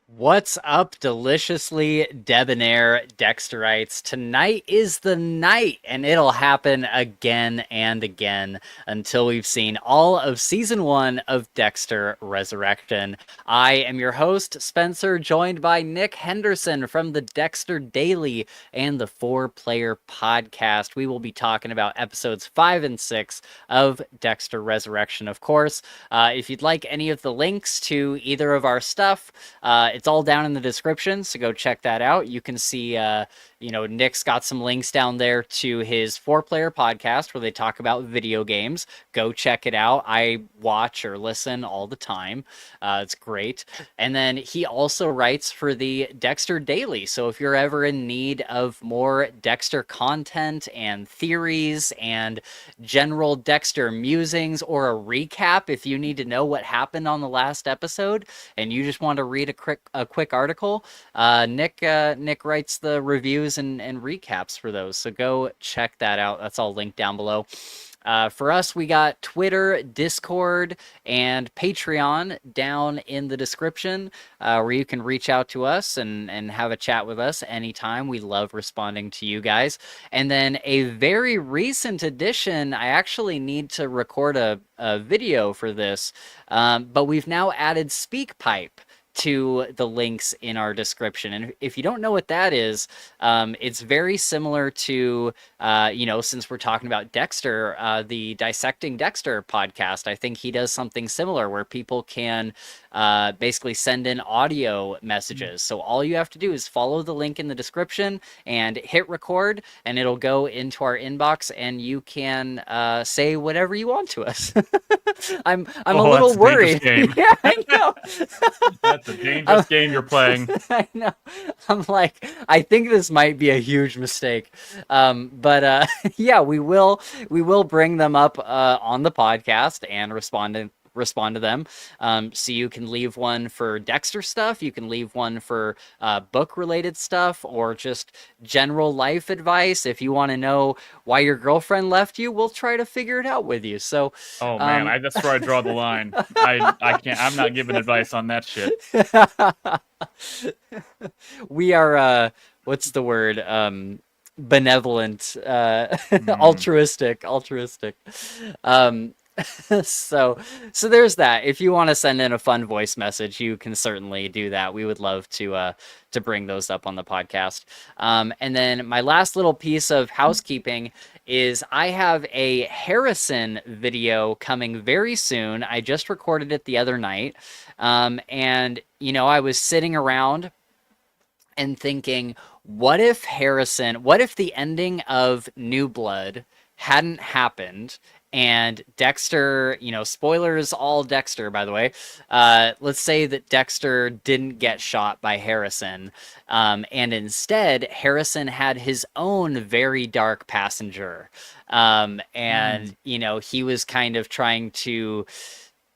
What's up, deliciously debonair Dexterites? Tonight is the night, and it'll happen again and again until we've seen all of season 1 of Dexter Resurrection. I am your host, Spencer, joined by Nick Henderson from the Dexter Daily and the 4-Player Podcast. We will be talking about episodes 5 and 6 of Dexter Resurrection, of course. If you'd like any of the links to either of our stuff, it's all down in the description, so go check that out. You can see, Nick's got some links down there to his 4-Player Podcast where they talk about video games. Go check it out. I watch or listen all the time. It's great. And then he also writes for the Dexter Daily. So if you're ever in need of more Dexter content and theories and general Dexter musings, or a recap if you need to know what happened on the last episode and you just want to read a quick article, Nick writes the reviews and recaps for those. So go check that out. That's all linked down below. For us, we got Twitter, Discord, and Patreon down in the description, where you can reach out to us and have a chat with us anytime. We love responding to you guys. And then a very recent addition, I actually need to record a video for this, but we've now added SpeakPipe to the links in our description. And if you don't know what that is, it's very similar to, since we're talking about Dexter, the Dissecting Dexter podcast. I think he does something similar where people can basically send in audio messages. So all you have to do is follow the link in the description and hit record, and it'll go into our inbox, and you can say whatever you want to us. I'm a little worried. Yeah, I know. That's a dangerous game you're playing. I know. I'm like, I think this might be a huge mistake. But yeah, we will bring them up on the podcast and respond to them. So you can leave one for Dexter stuff, you can leave one for book related stuff, or just general life advice. If you want to know why your girlfriend left you, we'll try to figure it out with you. So oh man, that's where I draw the line. I can't, I'm not giving advice on that shit. We are what's the word, benevolent, altruistic. So there's that. If you want to send in a fun voice message, you can certainly do that. We would love to bring those up on the podcast. And then my last little piece of housekeeping is I have a Harrison video coming very soon. I just recorded it the other night. And I was sitting around and thinking, what if the ending of New Blood hadn't happened, and Dexter, spoilers all Dexter, by the way. Let's say that Dexter didn't get shot by Harrison, and instead Harrison had his own very dark passenger. He was kind of trying to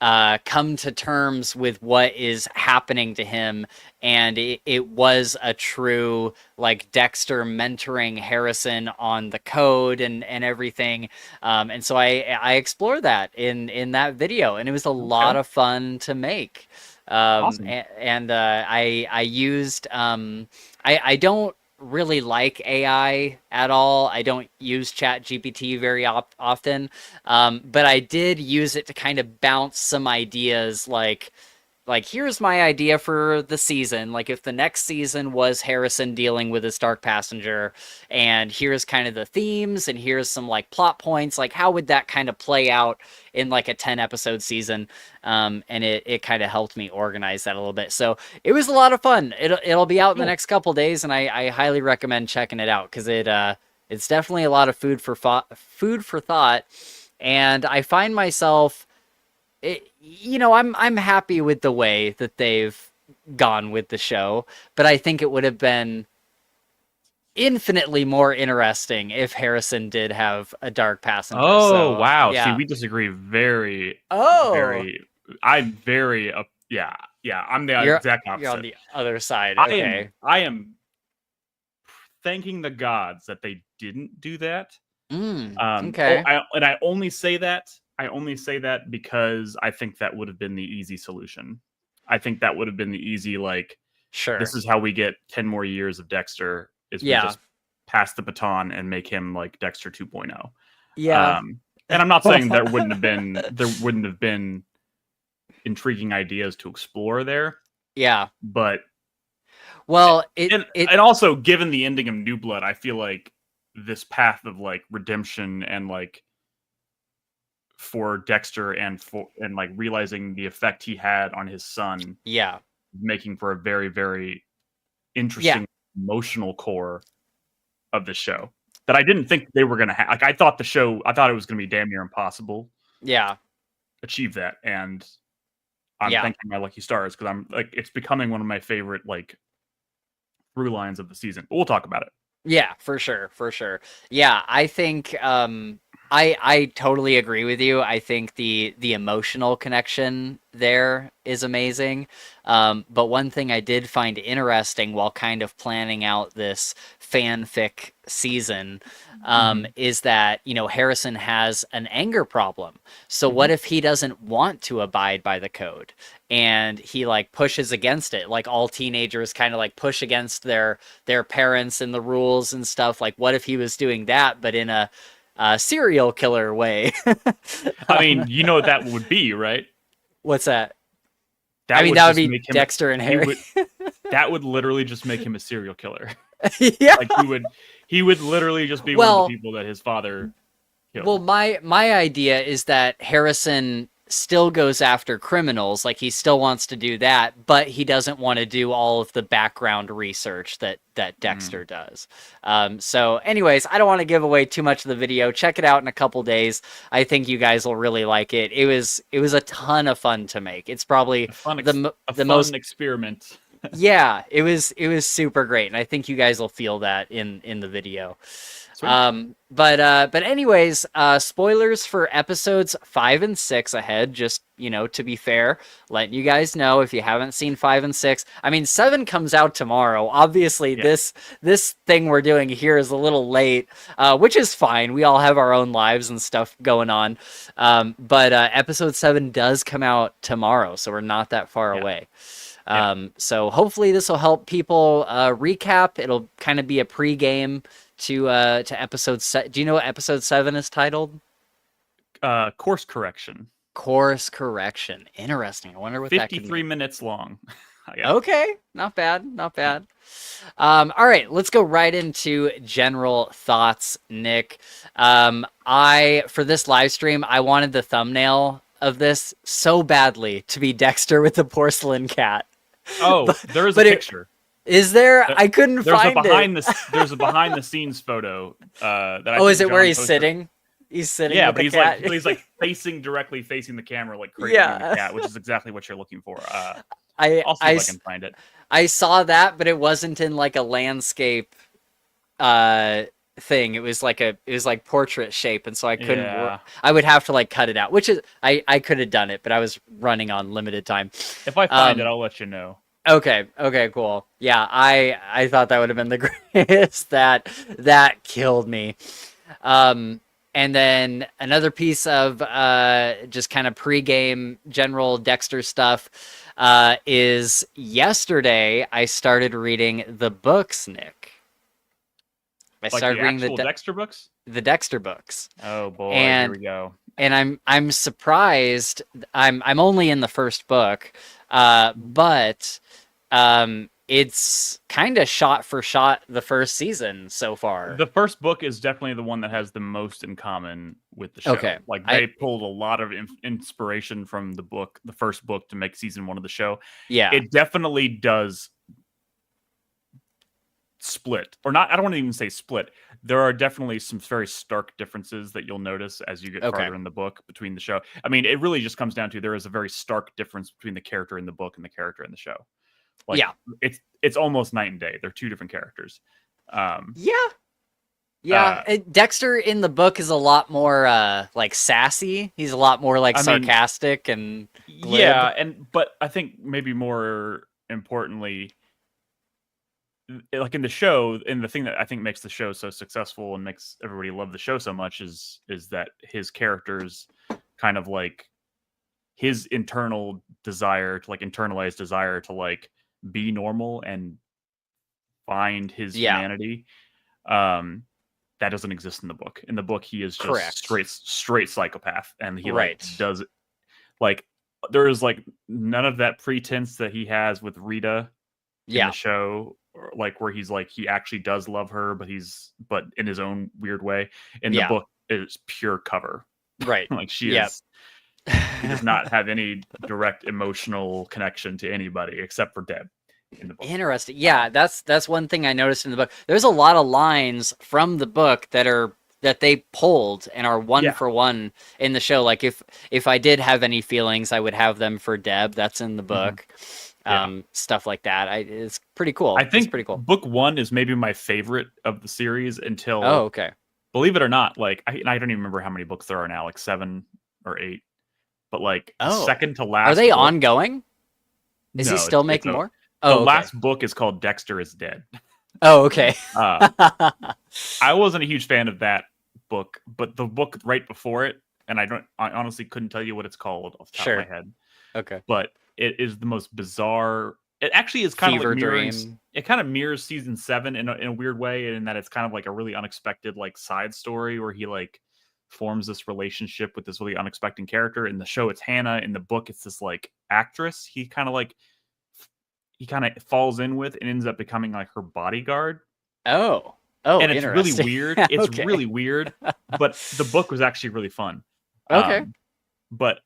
come to terms with what is happening to him, and it was a true, like, Dexter mentoring Harrison on the code and everything, and so I explore that in that video, and it was a lot of fun to make. Awesome. I used I don't really like AI at all. I don't use ChatGPT very often, but I did use it to kind of bounce some ideas, like here's my idea for the season. Like, if the next season was Harrison dealing with his dark passenger, and here's kind of the themes, and here's some like plot points, like how would that kind of play out in like a 10-episode season? And it kind of helped me organize that a little bit. So it was a lot of fun. It'll be out in the next couple days, and I highly recommend checking it out, because it's definitely a lot of food for thought. And I find myself, I'm happy with the way that they've gone with the show, but I think it would have been infinitely more interesting if Harrison did have a dark passenger. Oh, wow. Yeah. See, we disagree very. I'm very I'm the exact opposite. You're on the other side. I am thanking the gods that they didn't do that. Okay. I only say that because I think that would have been the easy solution. I think that would have been the easy, like, Sure. This is how we get 10 more years of Dexter, is we just pass the baton and make him like Dexter 2.0. Yeah. And I'm not saying there wouldn't have been intriguing ideas to explore there. Yeah. But well, and also given the ending of New Blood, I feel like this path of like redemption and like for Dexter and like realizing the effect he had on his son. Yeah. Making for a very, very interesting emotional core of the show that I didn't think they were going to have. Like I thought it was going to be damn near impossible. Yeah. Achieve that. And I'm thanking my lucky stars because I'm like, it's becoming one of my favorite like through lines of the season. But we'll talk about it. Yeah, for sure. Yeah, I think I totally agree with you. I think the emotional connection there is amazing. But one thing I did find interesting while kind of planning out this fanfic season is that, Harrison has an anger problem. So what if he doesn't want to abide by the code and he like pushes against it? Like all teenagers kind of like push against their parents and the rules and stuff. Like what if he was doing that, but in a serial killer way? I mean, you know what that would be, right? What's that? That would be Dexter and Harry. That would literally just make him a serial killer. Yeah. Like he would literally just be one of the people that his father killed. Well, my idea is that Harrison still goes after criminals, like he still wants to do that, but he doesn't want to do all of the background research that Dexter does. So anyways, I don't want to give away too much of the video. Check it out in a couple days. I think you guys will really like it. It was a ton of fun to make. It's probably the most experiment. Yeah, it was super great, and I think you guys will feel that in the video. But anyways, spoilers for episodes 5 and 6 ahead, just, to be fair, letting you guys know if you haven't seen 5 and 6. I mean, 7 comes out tomorrow. Obviously, this thing we're doing here is a little late, which is fine. We all have our own lives and stuff going on. But episode 7 does come out tomorrow, so we're not that far away. So hopefully this will help people recap. It'll kind of be a pregame to episode 7. Do you know what episode 7 is titled? Course correction. Course correction. Interesting. I wonder what that could mean. 53 minutes long. Okay, not bad. All right, let's go right into general thoughts, Nick. For this live stream, I wanted the thumbnail of this so badly to be Dexter with the porcelain cat. Oh, there is a picture. Is there? I couldn't find it. There's a behind the scenes photo that I is it John where he's posted. Sitting? He's sitting. Yeah, with but the cat. he's like directly facing the camera, like crazy the cat, which is exactly what you're looking for. I'll see if I can find it. I saw that, but it wasn't in like a landscape thing. It was like portrait shape, and so I couldn't. I would have to like cut it out, which is I could have done it, but I was running on limited time. If I find it, I'll let you know. Okay, cool. Yeah, I thought that would have been the greatest. That killed me. And then another piece of just kind of pregame general Dexter stuff is yesterday I started reading the books, Nick. I started reading the Dexter books? The Dexter books. Oh boy, here we go. And I'm surprised. I'm only in the first book, but it's kind of shot for shot the first season so far. The first book is definitely the one that has the most in common with the show. Okay. Like they pulled a lot of inspiration from the first book to make season 1 of the show. Yeah. It definitely does split. Or not, I don't want to even say split. There are definitely some very stark differences that you'll notice as you get farther in the book between the show. I mean, it really just comes down to there is a very stark difference between the character in the book and the character in the show. Like, it's almost night and day. They're two different characters. Dexter in the book is a lot more like sassy. He's a lot more like sarcastic and glib. Yeah, but I think maybe more importantly, like in the show, and the thing that I think makes the show so successful and makes everybody love the show so much is that his characters kind of like his internal desire to like internalize desire to like be normal and find his Yeah. humanity. That doesn't exist in the book. In the book, he is just Correct. straight psychopath, and he like Right. does it like there is like none of that pretense that he has with Rita in Yeah. the show, or like where he's like he actually does love her, but in his own weird way. In the Yeah. book, it's pure cover. Right. Like Yeah. he does not have any direct emotional connection to anybody except for Deb in the book. Interesting. Yeah, that's one thing I noticed in the book. There's a lot of lines from the book that they pulled and are one for one in the show. Like if I did have any feelings, I would have them for Deb. That's in the book. Stuff like that. It's pretty cool. I think it's pretty cool. Book 1 is maybe my favorite of the series until. Oh, okay. Believe it or not, like I don't even remember how many books there are now, like 7 or 8. But like the second to last. Are they book, ongoing? Is he still making more? The last book is called Dexter is Dead. Oh, okay. I wasn't a huge fan of that book, but the book right before it, and I honestly couldn't tell you what it's called off the top of my head. Okay. But it is the most bizarre. It actually is kind of like mirroring. It kind of mirrors season 7 in a weird way, in that it's kind of like a really unexpected like side story where he like forms this relationship with this really unexpected character. In the show, it's Hannah. In the book, it's this like actress. He kind of falls in with and ends up becoming like her bodyguard. Oh, and it's really weird. It's really weird, but the book was actually really fun. Okay. But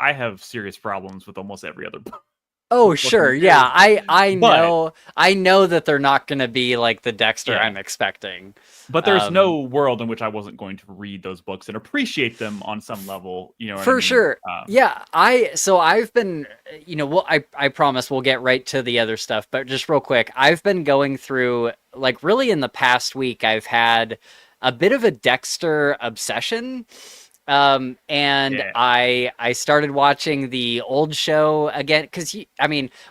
I have serious problems with almost every other book. Oh, sure. Yeah. I know that they're not going to be like the Dexter I'm expecting. But there's no world in which I wasn't going to read those books and appreciate them on some level, you know what I mean? Sure. Yeah. I've been, I promise we'll get right to the other stuff, but just real quick, I've been going through, like, really in the past week, I've had a bit of a Dexter obsession. I started watching the old show again, because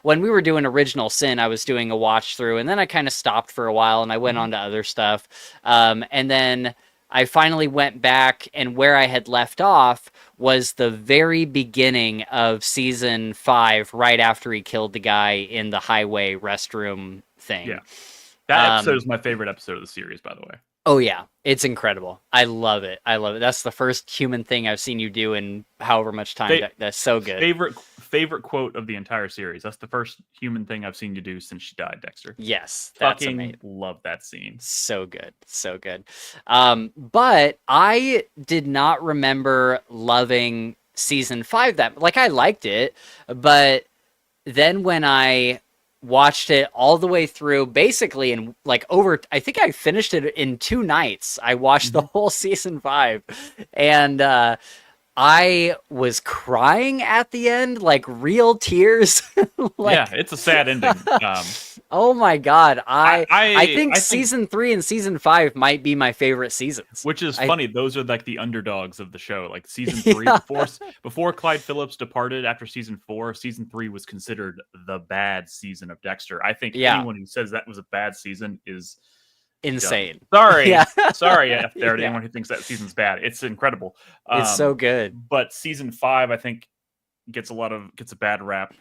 when we were doing Original Sin, I was doing a watch through, and then I kind of stopped for a while and I went on to other stuff. And then I finally went back, and where I had left off was the very beginning of season 5, right after he killed the guy in the highway restroom thing. Yeah. That episode is my favorite episode of the series, by the way. Oh, yeah. It's incredible. I love it. That's the first human thing I've seen you do in however much time. That's so good. Favorite quote of the entire series. That's the first human thing I've seen you do since she died, Dexter. Yes. That's amazing. Love that scene. So good. So good. But I did not remember loving season 5 that, like, I liked it, but then when I watched it all the way through, basically in like I think I finished it in 2 nights. I watched the whole season 5, and I was crying at the end, like real tears. It's a sad ending. Oh my god, I think season 3 and season 5 might be my favorite seasons. Which is funny; those are like the underdogs of the show. Like season 3, before Clyde Phillips departed after season 4, season 3 was considered the bad season of Dexter. I think anyone who says that was a bad season is insane. Sorry, sorry if there anyone who thinks that season's bad. It's incredible. It's so good. But season 5, I think, gets a bad rap.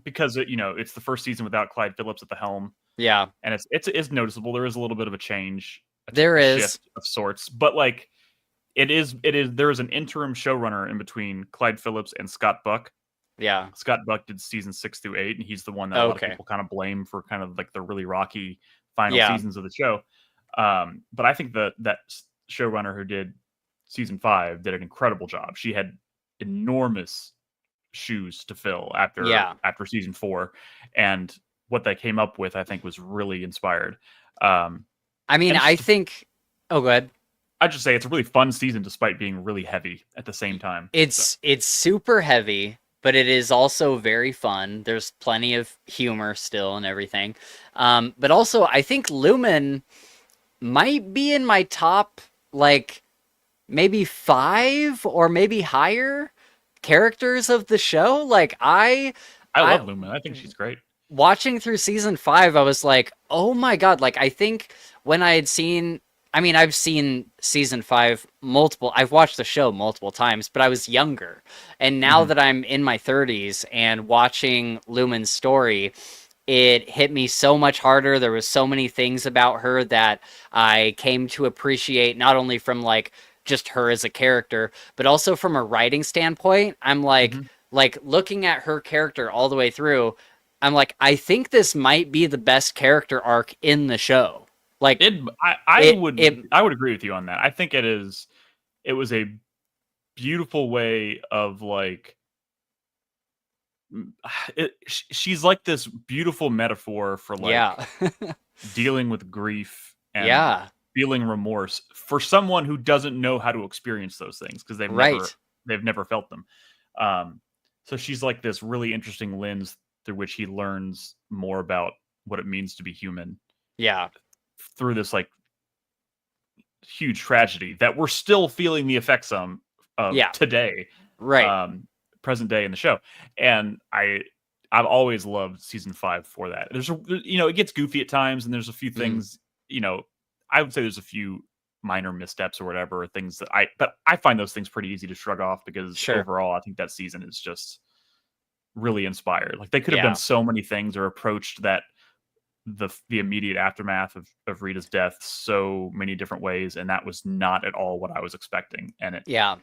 Because it's the first season without Clyde Phillips at the helm. Yeah, and it's noticeable. There is a little bit of a change. There is shift of sorts, but like there is an interim showrunner in between Clyde Phillips and Scott Buck. Yeah, Scott Buck did season 6 through 8, and he's the one that a lot of people kind of blame for kind of like the really rocky final seasons of the show. But I think that showrunner who did season 5 did an incredible job. She had enormous shoes to fill after season 4, and what they came up with, I think, was really inspired. I think. Oh, go ahead. I'd just say it's a really fun season, despite being really heavy at the same time. It's super heavy, but it is also very fun. There's plenty of humor still and everything. But also, I think Lumen might be in my top, like, maybe 5 or maybe higher characters of the show. Like, I love Lumen. I think she's great. Watching through season 5, I was like, oh my god. Like, I think when I had seen I mean, I've seen season 5 I've watched the show multiple times, but I was younger. And now Mm-hmm. that I'm in my 30s and watching Lumen's story, it hit me so much harder. There was so many things about her that I came to appreciate, not only from like just her as a character, but also from a writing standpoint. I'm Mm-hmm. like looking at her character all the way through. I'm like, I think this might be the best character arc in the show. Like I would agree with you on that. I think it is. It was a beautiful way of like she's like this beautiful metaphor for like yeah. dealing with grief and Yeah. feeling remorse for someone who doesn't know how to experience those things because Right. they've never felt them. Um, so she's like this really interesting lens through which he learns more about what it means to be human Yeah. through this like huge tragedy that we're still feeling the effects of Yeah. today, Right. um, present day in the show. And I've always loved season 5 for that. It gets goofy at times, and there's a few Mhm. things, I would say there's a few minor missteps or whatever things but I find those things pretty easy to shrug off because Sure. overall I think that season is just really inspired. Like they could have done Yeah. so many things or approached that the immediate aftermath of Rita's death so many different ways, and that was not at all what I was expecting. And Yeah.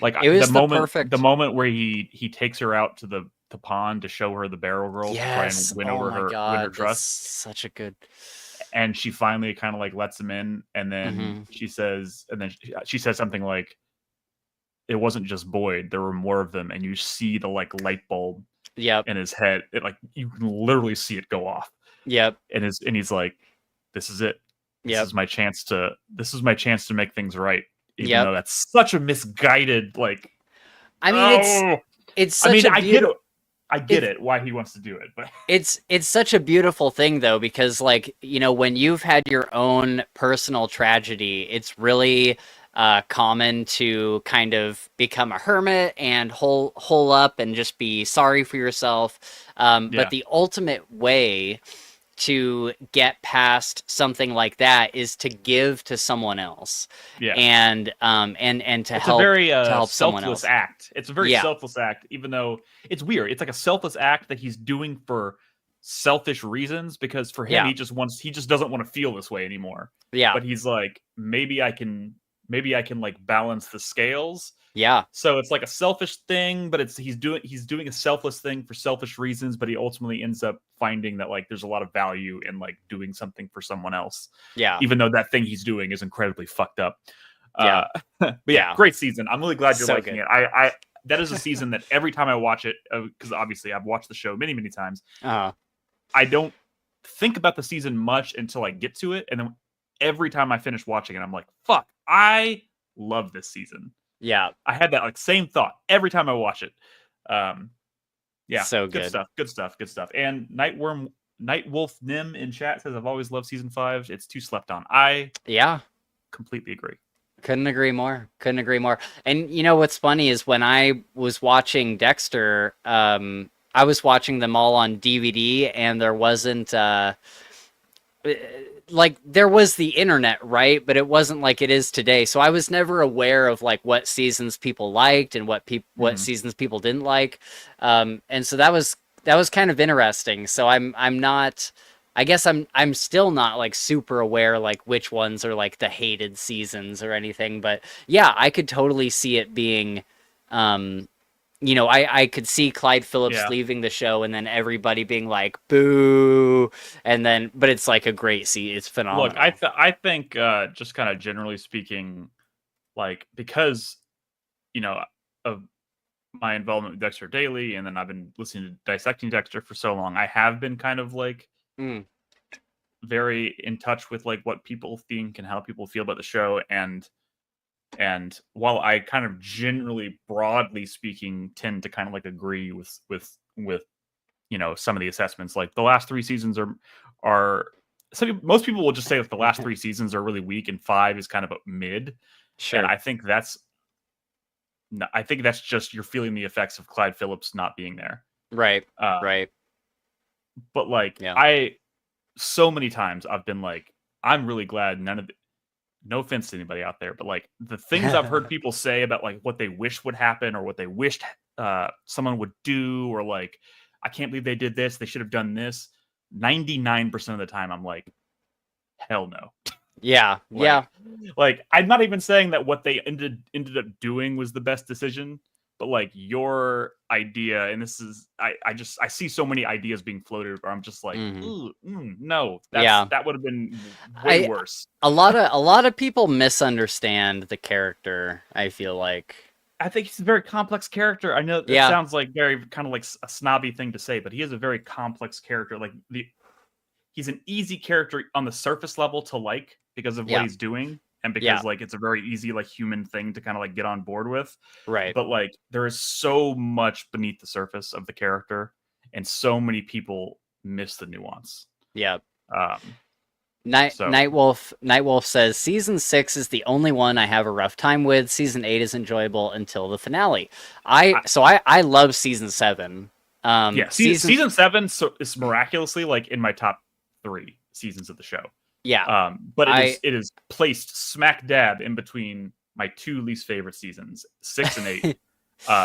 like It the was the moment perfect. where he takes her out to the pond to show her the barrel girl to try and Yes. Oh my win her God. That's trust, such a good. and she finally kind of like lets him in, and then Hmm. she says something like, it wasn't just Boyd, there were more of them, and you see the like light bulb Yep. in his head. It like you can literally see it go off, Yep. and he's like, this is it. Yep. This is my chance to make things right, even Yep. though that's such a misguided like. I mean, Oh, it's I such mean, a beautiful. I get It's it why he wants to do it, but it's such a beautiful thing though, because like, when you've had your own personal tragedy, it's really common to kind of become a hermit and hole up and just be sorry for yourself. But yeah, the ultimate way to get past something like that is to give to someone else, yeah. and to It's a very help someone selfless else. act. It's a very Yeah. selfless act, even though it's weird. It's like a selfless act that he's doing for selfish reasons because for him Yeah. he just doesn't want to feel this way anymore. Yeah. But he's like, maybe I can like balance the scales. Yeah. So it's like a selfish thing, but he's doing a selfless thing for selfish reasons, but he ultimately ends up finding that like there's a lot of value in like doing something for someone else, Yeah. even though that thing he's doing is incredibly fucked up. Yeah. But yeah, Yeah. great season. I'm really glad you're So liking good. it. I that is a season that every time I watch it, because obviously I've watched the show many times, Uh, I don't think about the season much until I get to it, and then every time I finish watching it, I'm like, "Fuck, I love this season." yeah. I had that like same thought every time I watch it. Um, yeah, So good good. stuff, good stuff, good stuff. And Nightwolf Nim in chat says, "I've always loved season 5. It's too slept on." I Yeah. completely agree. Couldn't agree more. Couldn't agree more. And what's funny is when I was watching Dexter, I was watching them all on DVD, and there wasn't like there was the internet, right? But it wasn't like it is today. So I was never aware of like what seasons people liked and what Mhm. seasons people didn't like. And so that was kind of interesting. So I'm not. I guess I'm still not like super aware like which ones are like the hated seasons or anything. But yeah, I could totally see it being. Um, I could see Clyde Phillips Yeah. leaving the show and then everybody being like, boo. And then, but it's like a great scene. It's Look, phenomenal. I think just kind of generally speaking, like because you know of my involvement with Dexter Daily, and then I've been listening to Dissecting Dexter for so long, I have been kind of like Mm, very in touch with like what people think and how people feel about the show. And while I kind of generally broadly speaking tend to kind of like agree with some of the assessments, like the last 3 seasons are most people will just say that the last 3 seasons are really weak and 5 is kind of a mid. And sure. I think that's just you're feeling the effects of Clyde Phillips not being there. Right. uh, Right. but like Yeah. I so many times I've been like, I'm really glad none of no offense to anybody out there, but like the things I've heard people say about like what they wish would happen or what they wished someone would do, or like, I can't believe they did this, they should have done this. 99% of the time, I'm like, hell no. Yeah, like I'm not even saying that what they ended up doing was the best decision, but like your idea, and this is I see so many ideas being floated where I'm just like, no, that would have been way worse. A lot of people misunderstand the character, I feel like. I think he's a very complex character. I know it sounds like very kind of like a snobby thing to say, but he is a very complex character. Like he's an easy character on the surface level to like because of what he's doing, and because like it's a very easy like human thing to kind of like get on board with. Right. But like there is so much beneath the surface of the character, and so many people miss the nuance. Yeah. Nightwolf says season 6 is the only one I have a rough time with. Season 8 is enjoyable until the finale. I love season 7. Season 7 is miraculously like in my top 3 seasons of the show. Yeah. But it is placed smack dab in between my 2 least favorite seasons, 6 and 8.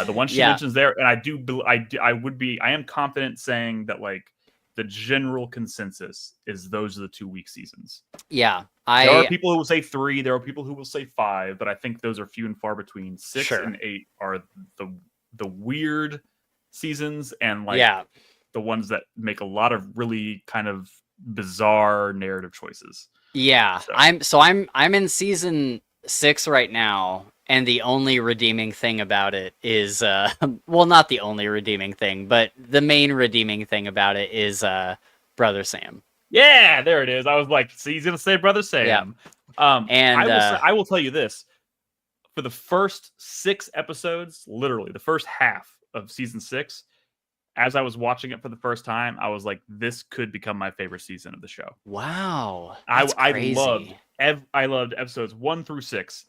The one she mentions there, and I am confident saying that like the general consensus is those are the 2 weak seasons. Yeah. There are people who will say 3, there are people who will say 5, but I think those are few and far between. 6 and 8 are the weird seasons, and like the ones that make a lot of really kind of bizarre narrative choices. Yeah. So. I'm in season 6 right now, and the only redeeming thing about it is well, not the only redeeming thing, but the main redeeming thing about it is Brother Sam. Yeah, there it is. I was like, see, he's gonna say Brother Sam. And I will tell you this: for the first 6 episodes, literally the first half of season 6, as I was watching it for the first time, I was like, this could become my favorite season of the show. Wow. I loved episodes 1 through 6,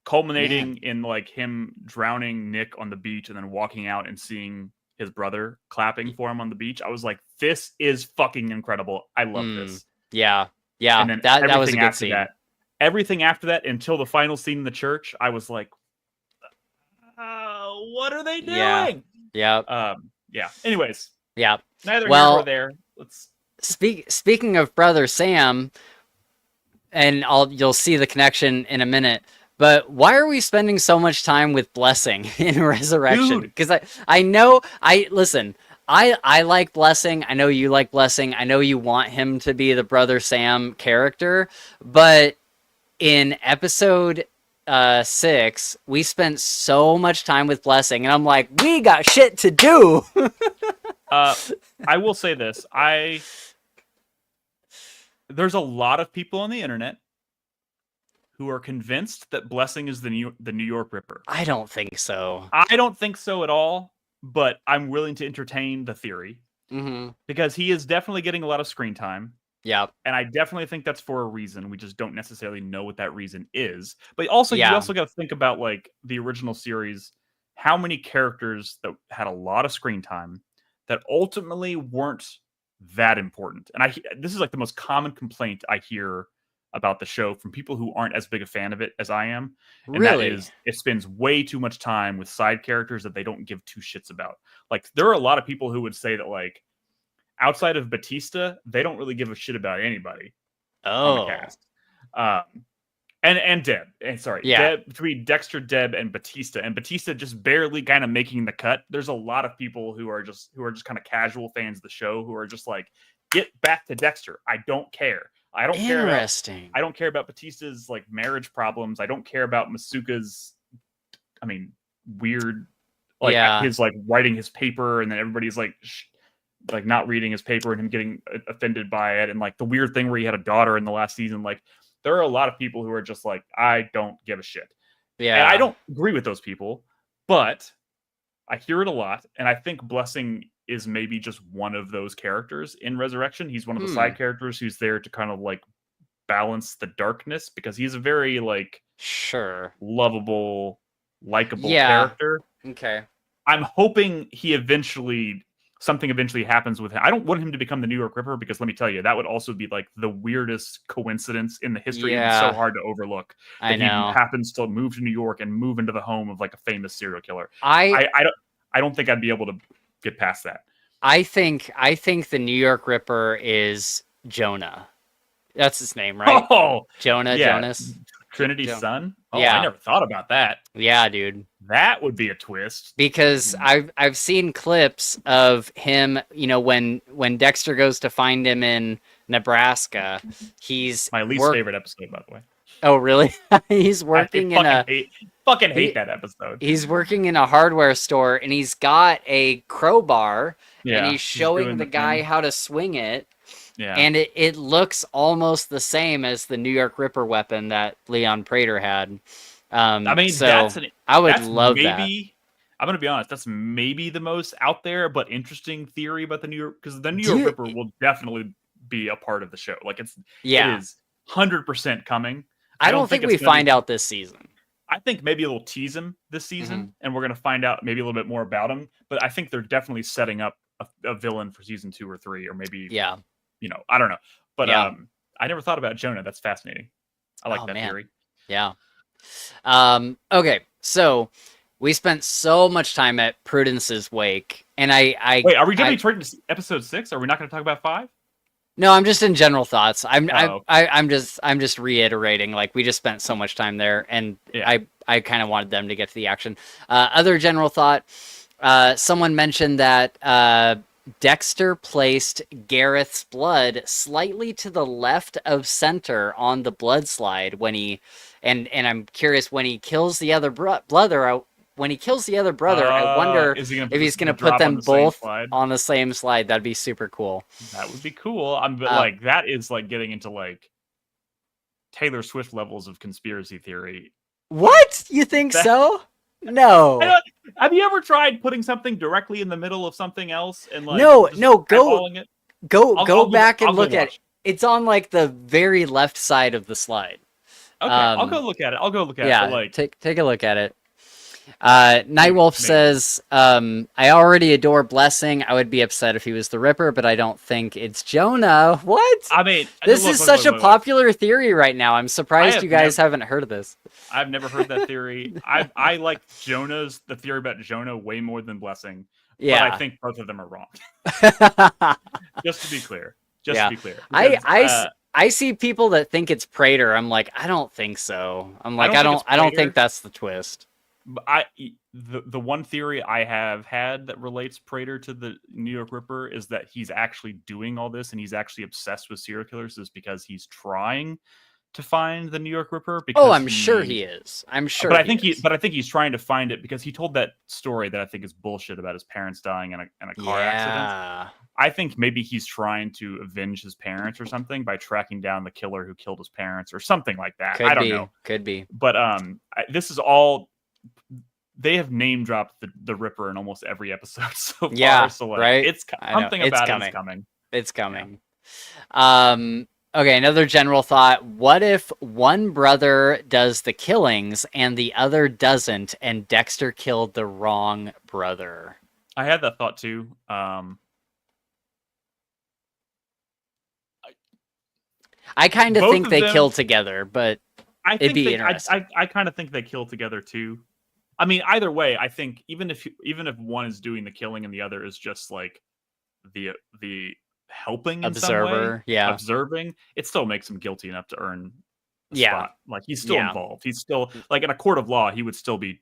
culminating in like him drowning Nick on the beach and then walking out and seeing his brother clapping for him on the beach. I was like, this is fucking incredible. I love this. Yeah. Yeah. And then that was a good scene. Everything after that until the final scene in the church, I was like, what are they doing? Yeah. Anyways. Yeah. Neither here nor there. Let's speaking of Brother Sam, and you'll see the connection in a minute. But why are we spending so much time with Blessing in Resurrection? Because I like Blessing. I know you like Blessing. I know you want him to be the Brother Sam character. But in episode 6, we spent so much time with Blessing, and I'm like, we got shit to do. I will say this: there's a lot of people on the internet who are convinced that Blessing is the New York Ripper. I don't think so. I don't think so at all, but I'm willing to entertain the theory because he is definitely getting a lot of screen time. Yeah. And I definitely think that's for a reason. We just don't necessarily know what that reason is. But also, you also got to think about like the original series, how many characters that had a lot of screen time that ultimately weren't that important. And this is like the most common complaint I hear about the show from people who aren't as big a fan of it as I am. And that is, it spends way too much time with side characters that they don't give 2 shits about. Like, there are a lot of people who would say that, like, outside of Batista, they don't really give a shit about anybody on the cast. And Deb. Deb, between Dexter, Deb, and Batista just barely kind of making the cut. There's a lot of people who are just kind of casual fans of the show who are just like, get back to Dexter. I don't care. I don't care about Batista's like marriage problems. I don't care about Masuka's weird his like writing his paper and then everybody's like not reading his paper and him getting offended by it, and like the weird thing where he had a daughter in the last season. Like, there are a lot of people who are just like, I don't give a shit. Yeah. And I don't agree with those people, but I hear it a lot, and I think Blessing is maybe just one of those characters in Resurrection. He's one of the side characters who's there to kind of like balance the darkness, because he's a very like lovable, likable character. Okay. I'm hoping he eventually something eventually happens with him. I don't want him to become the New York Ripper, because let me tell you, that would also be like the weirdest coincidence in the history. It's so hard to overlook I that he know. happens to move to New York and move into the home of like a famous serial killer. I don't think I'd be able to get past that. I think the New York Ripper is Jonah. That's his name, right? Oh, Jonah, yeah. Jonas. Trinity's son? Oh, yeah. I never thought about that. Yeah, dude. That would be a twist. Because I've seen clips of him, you know, when Dexter goes to find him in Nebraska, he's my least favorite episode, by the way. Oh, really? He's working in a fucking hate that episode. He's working in a hardware store, and he's got a crowbar, and he's showing the guy how to swing it. Yeah. And it looks almost the same as the New York Ripper weapon that Leon Prater had. I mean, so I would love that. I'm going to be honest, that's maybe the most out there but interesting theory about the New York, because the New York Ripper will definitely be a part of the show. Like it is 100% coming. I don't think we find out this season. I think maybe we'll tease him this season, and we're going to find out maybe a little bit more about him. But I think they're definitely setting up a villain for season 2 or 3, or maybe you know, I don't know. But I never thought about Jonah. That's fascinating. I like that theory. Yeah. Okay, so we spent so much time at Prudence's wake, and wait, are we going to be turning to episode 6? Are we not going to talk about 5? No, I'm just in general thoughts. I'm just reiterating. Like, we just spent so much time there, and I kind of wanted them to get to the action. Other general thought. Someone mentioned that Dexter placed Gareth's blood slightly to the left of center on the blood slide when he, and I'm curious, when he kills the other brother. When he kills the other brother, I wonder if he's going to put them both on the same slide. That'd be super cool. That would be cool. But like, that is like getting into like Taylor Swift levels of conspiracy theory. What? You think so? No. Have you ever tried putting something directly in the middle of something else and like go back and look at it. It's on like the very left side of the slide. Okay, I'll go look at it. Yeah, like, take a look at it. Nightwolf says, I already adore Blessing. I would be upset if he was the Ripper, but I don't think it's Jonah. What? I mean, this is such a popular theory right now. I'm surprised you guys haven't heard of this. I've never heard that theory. I like the theory about Jonah way more than Blessing. Yeah. But I think both of them are wrong. Just to be clear. Because, I see people that think it's Prater. I'm like, I don't think so. I'm like, I don't think that's the twist. The one theory I have had that relates Prater to the New York Ripper is that he's actually doing all this and he's actually obsessed with serial killers, is because he's trying to find the New York Ripper. Because I'm sure he is. I'm sure. But I think he's trying to find it because he told that story that I think is bullshit about his parents dying in a car accident. I think maybe he's trying to avenge his parents or something by tracking down the killer who killed his parents or something like that. I don't know. Could be. But this is all. They have name dropped the Ripper in almost every episode so far. Yeah, so like, right. It's something about it is coming. It's coming. Yeah. Okay, another general thought. What if one brother does the killings and the other doesn't, and Dexter killed the wrong brother? I had that thought too. I kind of think they kill together, but it'd be interesting. I kind of think they kill together too. I mean, either way, I think even if one is doing the killing and the other is just like the helping observer, in some way, observing, it still makes him guilty enough to earn a spot. Like, he's still involved. He's still, like, in a court of law, he would still be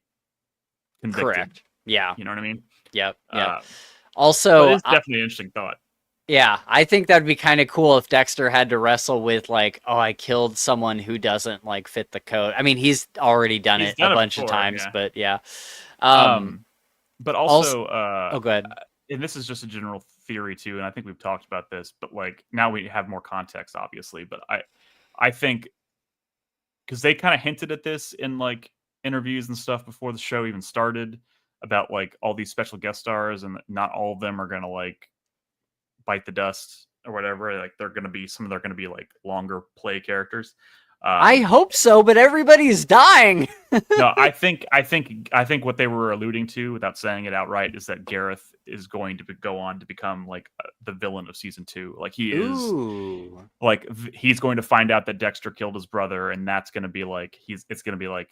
convicted. Correct. Yeah. You know what I mean? Yep. Also, it's definitely an interesting thought. Yeah, I think that'd be kind of cool if Dexter had to wrestle with, like, I killed someone who doesn't, like, fit the code. I mean, he's already done it a bunch of times, but yeah. But also, go ahead. And this is just a general theory too, and I think we've talked about this, but like, now we have more context, obviously. But I think, because they kind of hinted at this in like interviews and stuff before the show even started, about like all these special guest stars, and not all of them are gonna like bite the dust or whatever. Like, some of them are gonna be like longer play characters. I hope so, but everybody's dying. No, I think what they were alluding to, without saying it outright, is that Gareth is going to go on to become like the villain of season 2. Like he is, like he's going to find out that Dexter killed his brother, and that's going to be like it's going to be like.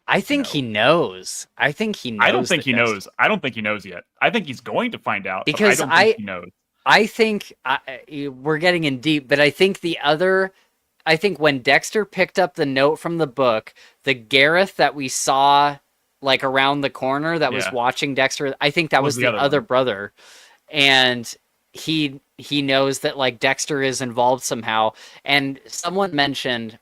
I think he knows. I think he knows. I don't think he knows. I don't think he knows yet. I think he's going to find out because but I don't think he knows. I think we're getting in deep, but I think when Dexter picked up the note from the book, the Gareth that we saw like around the corner that was watching Dexter, I think that was the other brother. And he knows that like Dexter is involved somehow. And someone mentioned,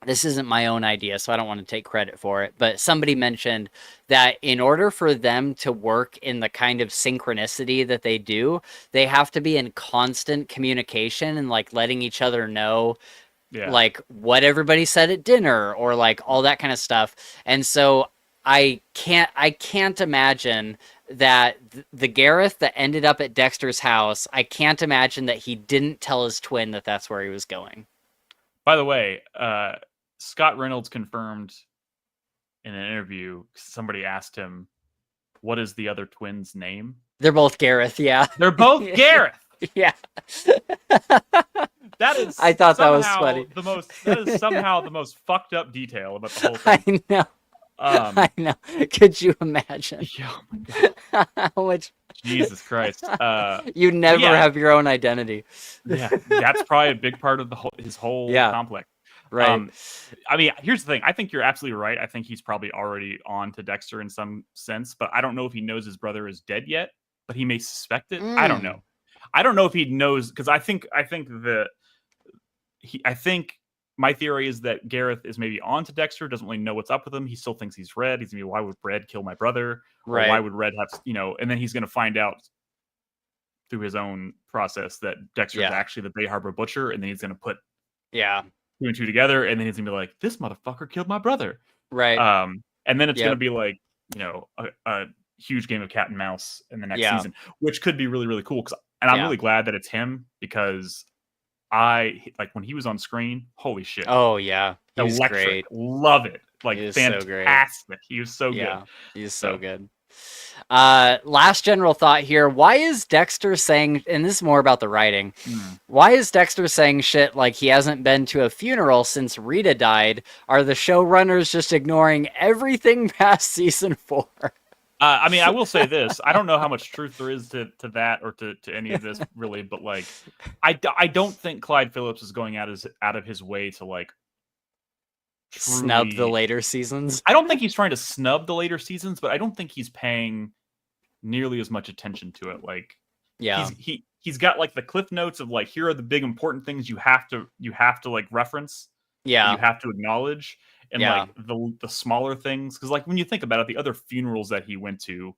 this isn't my own idea, so I don't want to take credit for it, but somebody mentioned that in order for them to work in the kind of synchronicity that they do, they have to be in constant communication and like letting each other know like what everybody said at dinner or like all that kind of stuff. And so I can't imagine that the Gareth that ended up at Dexter's house, I can't imagine that he didn't tell his twin that that's where he was going. By the way, Scott Reynolds confirmed in an interview, somebody asked him, what is the other twin's name? They're both Gareth, yeah. They're both Gareth! Yeah. That is I thought that was funny. That is somehow the most fucked up detail about the whole thing. I know. I know. Could you imagine? Oh my God. How much... Jesus Christ. You never have your own identity. Yeah, that's probably a big part of his whole complex. Right. I mean, here's the thing. I think you're absolutely right. I think he's probably already on to Dexter in some sense, but I don't know if he knows his brother is dead yet, but he may suspect it. I don't know. I don't know if he knows, because I think my theory is that Gareth is maybe on to Dexter, doesn't really know what's up with him. He still thinks he's Red. He's gonna be, why would Red kill my brother? Or why would Red have, and then he's gonna find out through his own process that Dexter is actually the Bay Harbor Butcher, and then he's gonna put two and two together, and then he's gonna be like, this motherfucker killed my brother. Right. And then it's gonna be like, a huge game of cat and mouse in the next season, which could be really, really cool. I'm really glad that it's him, because when he was on screen, holy shit. Oh yeah. He was electric. Great. Love it. Like, fantastic. So great. He was so good. He's so good. Last general thought here. Why is Dexter saying, and this is more about the writing, why is Dexter saying shit like he hasn't been to a funeral since Rita died? Are the showrunners just ignoring everything past season 4? I mean, I will say this. I don't know how much truth there is to that or to any of this, really. But, like, I don't think Clyde Phillips is going out of his way to, like, snub the later seasons. I don't think he's trying to snub the later seasons, but I don't think he's paying nearly as much attention to it. Like, he's got, like, the cliff notes of, like, here are the big important things you have to like reference. Yeah. You have to acknowledge. And like the smaller things, because like when you think about it, the other funerals that he went to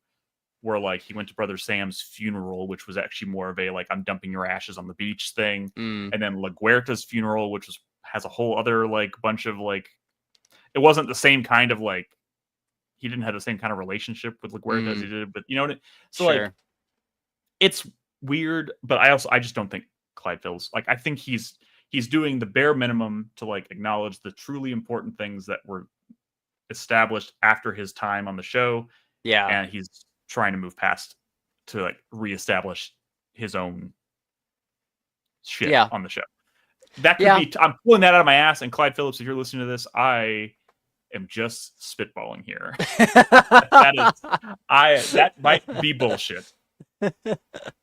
were like, he went to Brother Sam's funeral, which was actually more of a like, I'm dumping your ashes on the beach thing, and then La Guerta's funeral, which has a whole other like bunch of like, it wasn't the same kind of like, he didn't have the same kind of relationship with La Guerta as he did, but you know what I mean? So like, it's weird, but I just don't think Clyde Phillips, like, I think he's doing the bare minimum to like acknowledge the truly important things that were established after his time on the show. Yeah. And he's trying to move past to like reestablish his own shit on the show. That could be, I'm pulling that out of my ass. And Clyde Phillips, if you're listening to this, I am just spitballing here. That might be bullshit.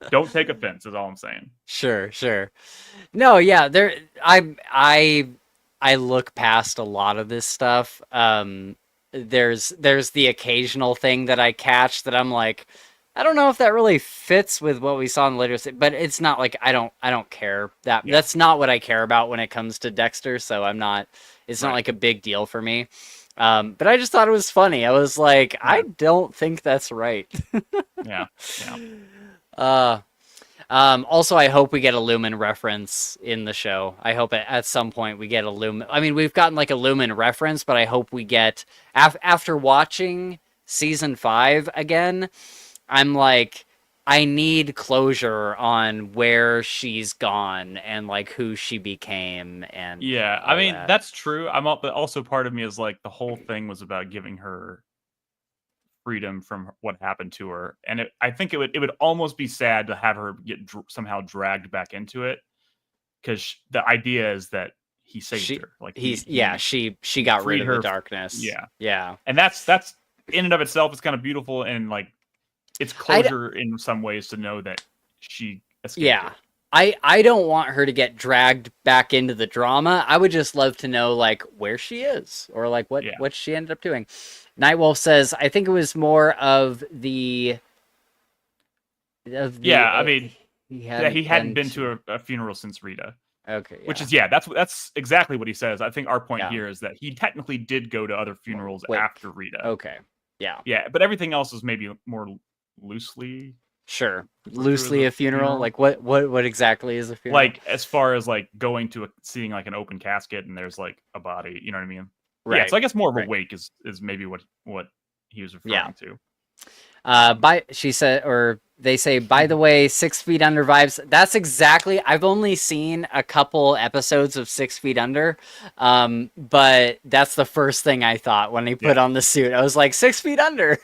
Don't take offense is all I'm saying. Sure. No, yeah, I look past a lot of this stuff. There's the occasional thing that I catch that I'm like, I don't know if that really fits with what we saw in the later, but it's not like I don't care that that's not what I care about when it comes to Dexter. So it's not like a big deal for me. But I just thought it was funny. I was like, I don't think that's right. Yeah. Also, I hope we get a Lumen reference in the show. I hope at some point we get a Lumen. I mean, we've gotten like a Lumen reference, but I hope we get after watching season 5 again. I'm like, I need closure on where she's gone and like who she became and Yeah, I all mean that. that's true. But also part of me is like the whole thing was about giving her freedom from what happened to her, and I think it would almost be sad to have her get somehow dragged back into it because the idea is that he saved She her, like he's yeah, he she he got rid freed of the her. darkness. Yeah, Yeah. and that's in and of itself is kind of beautiful, and like it's I closure in some ways to know that she escaped yeah. it. I don't want her to get dragged back into the drama. I would just love to know like where she is or like Yeah, what she ended up doing. Nightwolf says I think it was more of the yeah. I mean, he yeah, hadn't he hadn't been been to to a funeral since Rita. okay, Which yeah. is that's exactly what he says. I think our point Yeah. here is that he technically did go to other funerals Wait. after Rita. Okay. Yeah. Yeah, but everything else is maybe more loosely Sure. referred to as Loosely a a funeral. funeral. Like what exactly is a funeral? Like as far as like going to seeing like an open casket and there's like a body, you know what I mean? Yeah, Right. so I guess more of a Right. wake is maybe what he was Yeah. referring to. By she said, or they say, by the way, 6 Feet Under vibes. That's exactly. I've only seen a couple episodes of 6 Feet Under, but that's the first thing I thought when he put Yeah, on the suit. I was like, 6 Feet Under.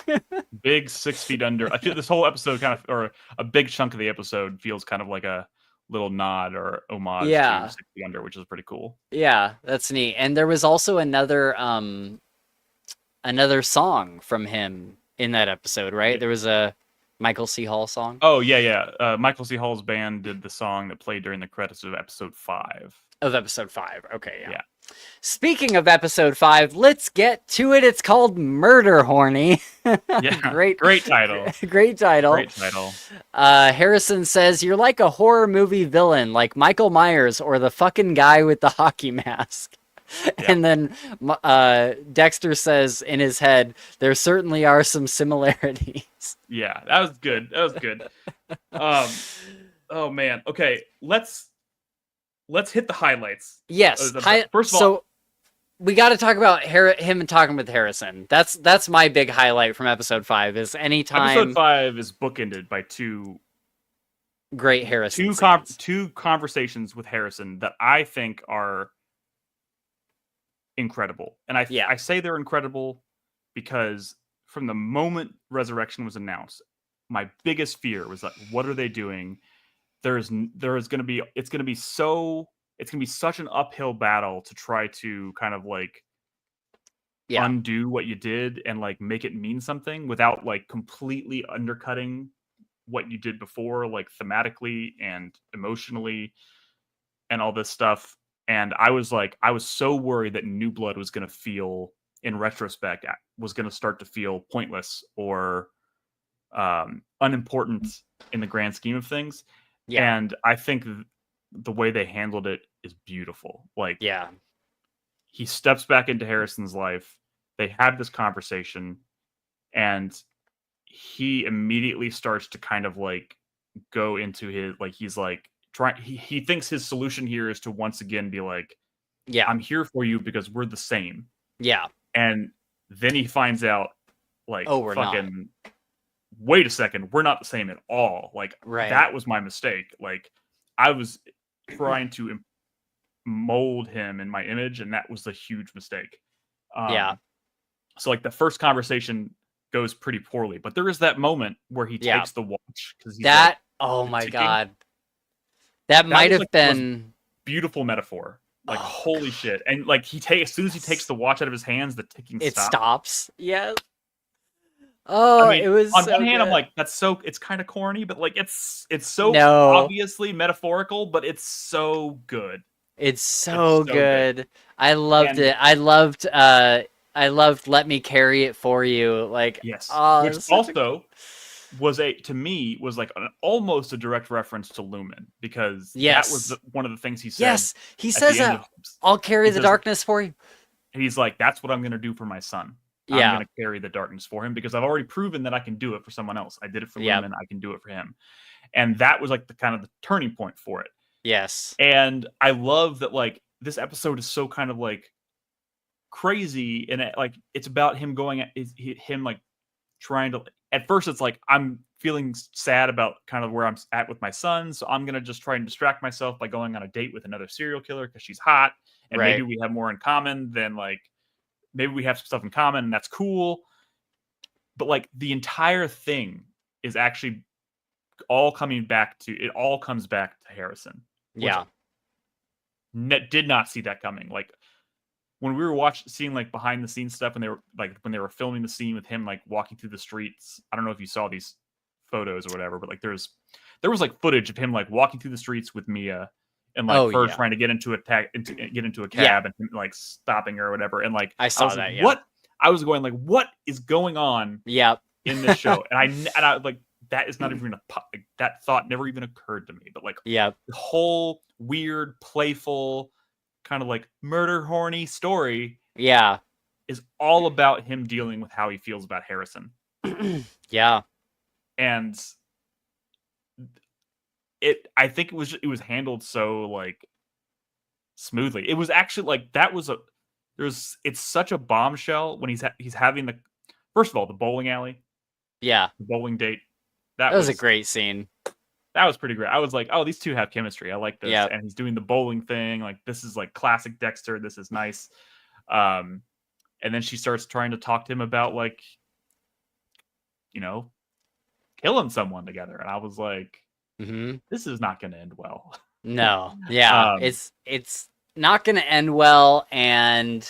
big 6 feet under. I feel this whole episode kind of, or a big chunk of the episode feels kind of like a little nod or homage to Yeah, 6 feet under, which is pretty cool. yeah, that's neat. And there was also another song from him in that episode, right? Yeah. There was a Michael C. Hall song Oh yeah, yeah. Michael C. Hall's band did the song that played during the credits of episode 5. of episode 5. Okay, yeah. Yeah, Speaking of episode 5, let's get to it. It's called Murder Horny. yeah. Great, Great title. great title. Great title. Harrison says, you're like a horror movie villain, like Michael Myers or the fucking guy with the hockey mask. Yeah, And then Dexter says in his head, there certainly are some similarities. yeah. That was good. That was good. Um. Oh man. Okay. Let's hit the highlights. Yes. First of all, So we got to talk about him talking with Harrison. That's my big highlight from episode 5 is anytime episode 5 is bookended by great Harrison two conversations with Harrison that I think are incredible. And Yeah. I say they're incredible because from the moment Resurrection was announced, my biggest fear was like, what are they doing? There is going to be it's going to be such an uphill battle to try to kind of like undo what you did and like make it mean something without like completely undercutting what you did before, like thematically and emotionally and all this stuff. And I was so worried that New Blood was going to feel, in retrospect, was going to start to feel pointless or unimportant in the grand scheme of things. Yeah. And I think the way they handled it is beautiful. Like, Yeah. he steps back into Harrison's life. They have this conversation, and he immediately starts to kind of like go into his, like, he's like, he thinks his solution here is to once again be like, Yeah. I'm here for you because we're the same. Yeah. And then he finds out, like, Oh, we're fucking not. Wait a second, we're not the same at all. Like, right. That was my mistake. Like, I was trying to mold him in my image, and that was a huge mistake. Yeah. So like the first conversation goes pretty poorly, but there is that moment where he takes the watch because that like, oh my god. That might have been beautiful metaphor. Like, holy shit. And like as soon as he takes the watch out of his hands, the ticking stops. Yes. Oh, I mean, it was on so one hand, good. I'm like, it's kind of corny, but like it's so obviously metaphorical, but it's so good. It's so good. I loved it. I loved Let Me Carry It For You. Like, yes. Which also was like almost a direct reference to Lumen, because that was one of the things he said. Yes, he says that. I'll carry the darkness for you. He's like, that's what I'm going to do for my son. I'm going to carry the darkness for him because I've already proven that I can do it for someone else. I did it for Lumen. I can do it for him. And that was like the kind of the turning point for it. Yes. And I love that, like, this episode is so kind of like crazy, and like it's about him going him like trying to, at first it's like I'm feeling sad about kind of where I'm at with my son, so I'm gonna just try and distract myself by going on a date with another serial killer because she's hot, and maybe Right. we have more in common than like maybe we have some stuff in common, and that's cool. But like the entire thing is actually all coming back to it. All comes back to Harrison, which Yeah. did not see that coming. Like when we were seeing like behind the scenes stuff, when they were filming the scene with him like walking through the streets. I don't know if you saw these photos or whatever, but like there was like footage of him like walking through the streets with Mia, and like her trying to get into a cab and like stopping her or whatever. And like I saw was that. Like, what? I was going like, what is going on? Yep. In this show, and I like that is not even that thought never even occurred to me. But like, yep, the whole weird, playful, kind of like murder horny story, is all about him dealing with how he feels about Harrison. Yeah, and I think it was handled so like smoothly. It was actually like it's such a bombshell when he's having the first of all the bowling alley. Yeah. The bowling date. That was a great scene. That was pretty great. I was like, oh, these two have chemistry. I like this. Yep. And he's doing the bowling thing. Like, this is like classic Dexter. This is nice. And then she starts trying to talk to him about like, killing someone together. And I was like, this is not going to end well. No. Yeah. It's not going to end well. And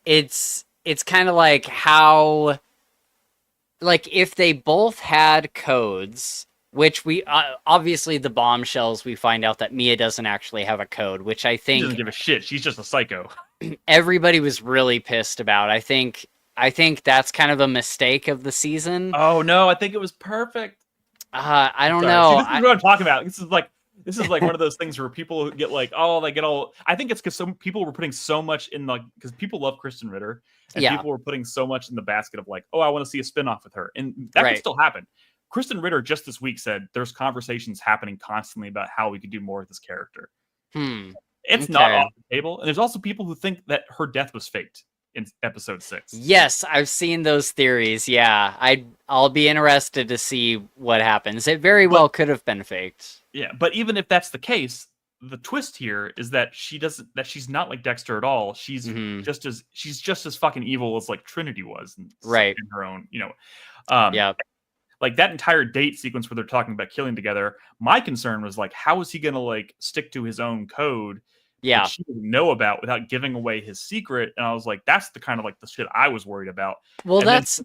it's kind of like how... Like, if they both had codes, which we obviously the bombshells, we find out that Mia doesn't actually have a code, which I think she doesn't give a shit. She's just a psycho. Everybody was really pissed about. I think that's kind of a mistake of the season. Oh no, I think it was perfect. I don't know. See, this is what I'm talking about. This is like one of those things where people get like, oh, they get all. I think it's because some people were putting so much in like because people love Kristen Ritter. And people were putting so much in the basket of like, oh, I want to see a spinoff with her. And that could still happen. Kristen Ritter just this week said there's conversations happening constantly about how we could do more with this character. It's not off the table. And there's also people who think that her death was faked in episode 6. Yes, I've seen those theories. Yeah, I'll be interested to see what happens. It very well could have been faked. Yeah, but even if that's the case, the twist here is that she's not like Dexter at all. She's just as fucking evil as like Trinity was, in her own, like that entire date sequence where they're talking about killing together. My concern was like, how is he gonna like stick to his own code? That she didn't know about without giving away his secret. And I was like, that's the kind of like the shit I was worried about. Well, and that's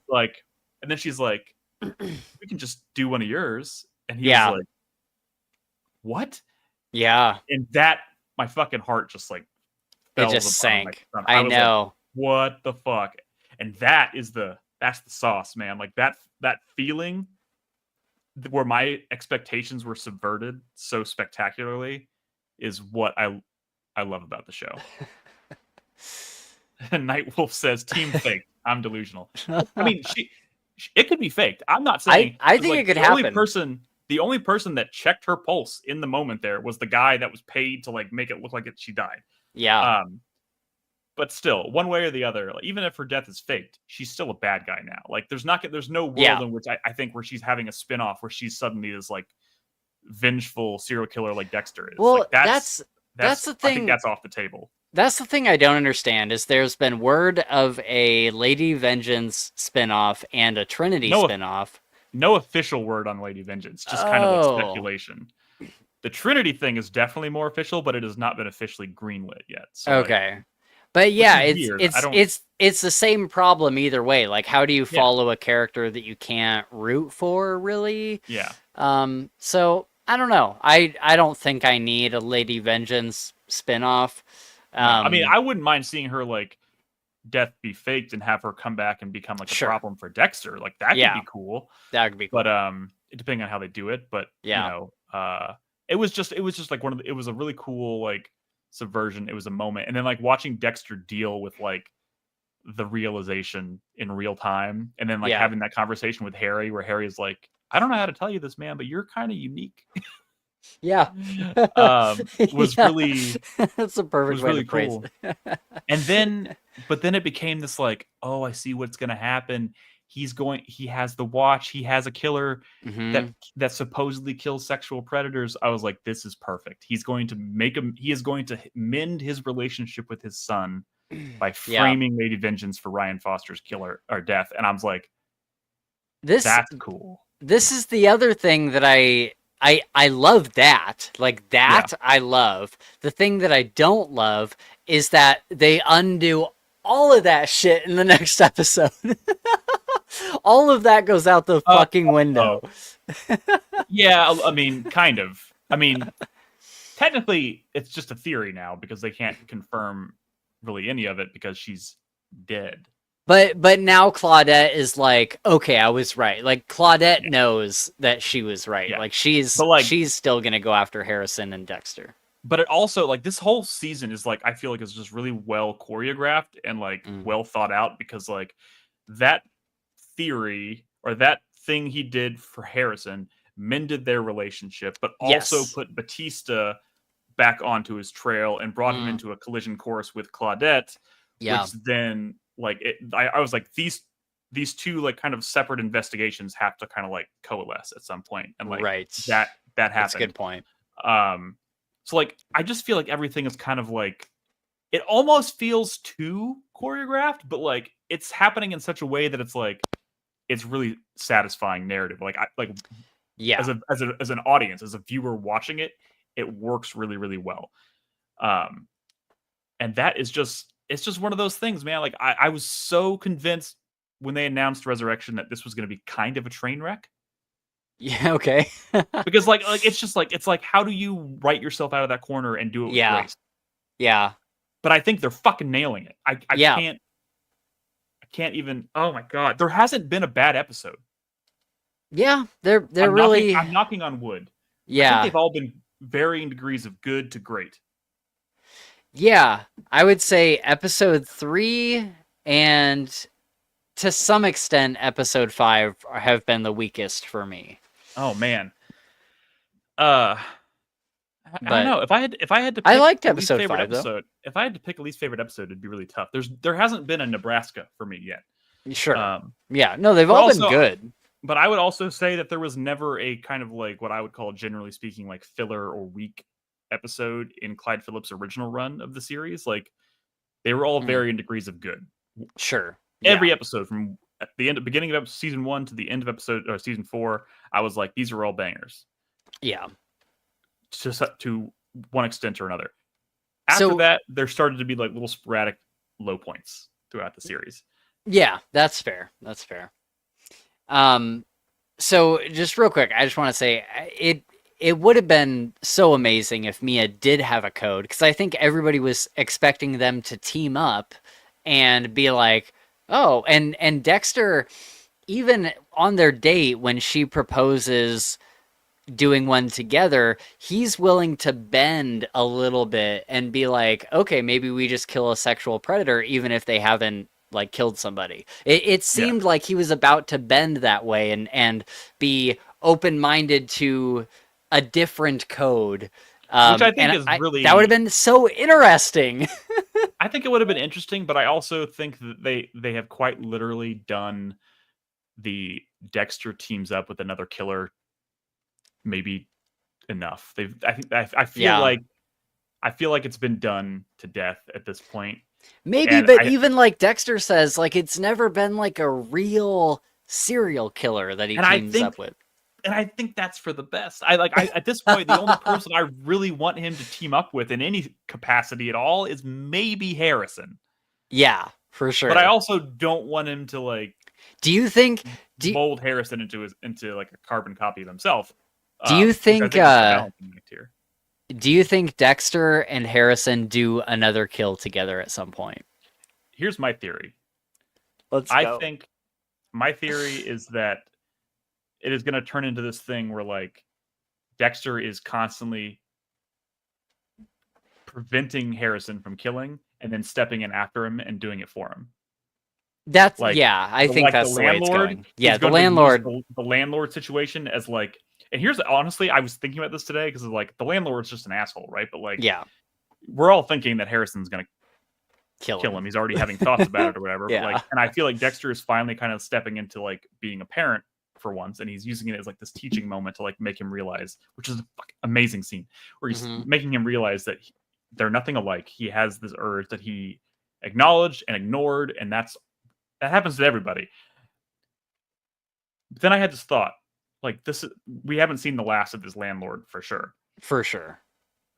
then she's like, we can just do one of yours. And he was like, what? Yeah. And that, my fucking heart just like fell. It just sank. I know. Like, what the fuck? And that's the sauce, man. Like that feeling where my expectations were subverted so spectacularly is what I love about the show. And Nightwolf says, "Team fake. I'm delusional." I mean, it could be faked. I'm not saying. I think it could happen. The only person that checked her pulse in the moment there was the guy that was paid to like make it look like she died. Yeah. But still, one way or the other, like, even if her death is faked, she's still a bad guy now. Like, there's no world in which I think where she's having a spinoff where she's suddenly this like vengeful serial killer like Dexter is. Well, like, that's the thing. I think that's off the table. That's the thing I don't understand is there's been word of a Lady Vengeance spinoff and a Trinity spinoff. No official word on Lady Vengeance, just kind of like speculation. The Trinity thing is definitely more official, but it has not been officially greenlit yet. So okay. But yeah, it's the same problem either way. Like, how do you follow a character that you can't root for, really? Yeah. So I don't know. I don't think I need a Lady Vengeance spinoff. I mean, I wouldn't mind seeing her like death be faked and have her come back and become like a problem for Dexter. Like that could be cool. That could be cool. But depending on how they do it. But it was just like it was a really cool like subversion. It was a moment. And then like watching Dexter deal with like the realization in real time, and then like having that conversation with Harry where Harry's like, I don't know how to tell you this, man, but you're kind of unique. Yeah. Was really that's a perfect way to phrase cool. And then it became this like, oh, I see what's gonna happen. he has the watch, he has a killer Mm-hmm. that supposedly kills sexual predators. I was like, this is perfect. He is going to mend his relationship with his son by Yeah. framing Lady Vengeance for Ryan Foster's killer or death. And I was like, This that's cool. this is the other thing that I love that. Like that I love. The thing that I don't love is that they undo all of that shit in the next episode. All of that goes out the fucking window. Yeah, I mean, kind of. I mean, technically, it's just a theory now because they can't confirm really any of it because she's dead. But now Claudette is like, okay, I was right. Like Claudette knows that she was right. Yeah. Like she's still gonna go after Harrison and Dexter. But it also, like, this whole season is like, I feel like it's just really well choreographed and like well thought out because like that theory or that thing he did for Harrison mended their relationship, but also put Batista back onto his trail and brought him into a collision course with Claudette, which then like I was like these two like kind of separate investigations have to kind of like coalesce at some point, and like that happened. That's a good point. So like I just feel like everything is kind of like it almost feels too choreographed, but like it's happening in such a way that it's like it's really satisfying narrative. Like as an audience, as a viewer watching it, it works really, really well. And that is just it's just one of those things, man. Like I was so convinced when they announced Resurrection that this was going to be kind of a train wreck. Yeah, okay. Because like it's like how do you write yourself out of that corner and do it with grace? Yeah. But I think they're fucking nailing it. I can't even. Oh my god, there hasn't been a bad episode. Yeah, they're really. I'm knocking on wood. Yeah, I think they've all been varying degrees of good to great. Yeah, I would say episode 3 and to some extent episode 5 have been the weakest for me. Oh man. I don't know. If I had to pick I liked a episode least favorite 5 episode, though. if I had to pick a least favorite episode, it'd be really tough. There hasn't been a Nebraska for me yet. Sure. Yeah, no, they've all been good. But I would also say that there was never a kind of like what I would call, generally speaking, like filler or weak episode in Clyde Phillips' original run of the series. Like they were all varying degrees of good. Sure. Every episode from at the beginning of season 1 to the end of season 4, I was like, these are all bangers. Yeah. To one extent or another. After that, there started to be like little sporadic low points throughout the series. Yeah, that's fair. That's fair. So just real quick, I just want to say it would have been so amazing if Mia did have a code, because I think everybody was expecting them to team up and be like, oh, and Dexter, even on their date when she proposes doing one together, he's willing to bend a little bit and be like, okay, maybe we just kill a sexual predator even if they haven't like killed somebody. It seemed like he was about to bend that way and be open-minded to a different code. Which I think is really... That would have been so interesting. I think it would have been interesting, but I also think that they have quite literally done the Dexter teams up with another killer maybe enough. I feel like it's been done to death at this point. Maybe, but even like Dexter says, like it's never been like a real serial killer that he teams up with. And I think that's for the best. At this point, the only person I really want him to team up with in any capacity at all is maybe Harrison. Yeah, for sure. But I also don't want him to like. Do you think mold Harrison into like a carbon copy of himself? Do you think? Do you think Dexter and Harrison do another kill together at some point? Here's my theory. I think my theory is that it is going to turn into this thing where like Dexter is constantly preventing Harrison from killing and then stepping in after him and doing it for him. That's like, I think that's the way it's going. Yeah, the landlord situation as like, and here's honestly, I was thinking about this today because like the landlord's just an asshole, right? But like, yeah, we're all thinking that Harrison's gonna kill him. He's already having thoughts about it or whatever. Yeah. But like, and I feel like Dexter is finally kind of stepping into like being a parent for once, and he's using it as like this teaching moment to like make him realize, which is an amazing scene where he's making him realize that they're nothing alike. He has this urge that he acknowledged and ignored, and that happens to everybody. But then I had this thought, like we haven't seen the last of his landlord for sure. For sure.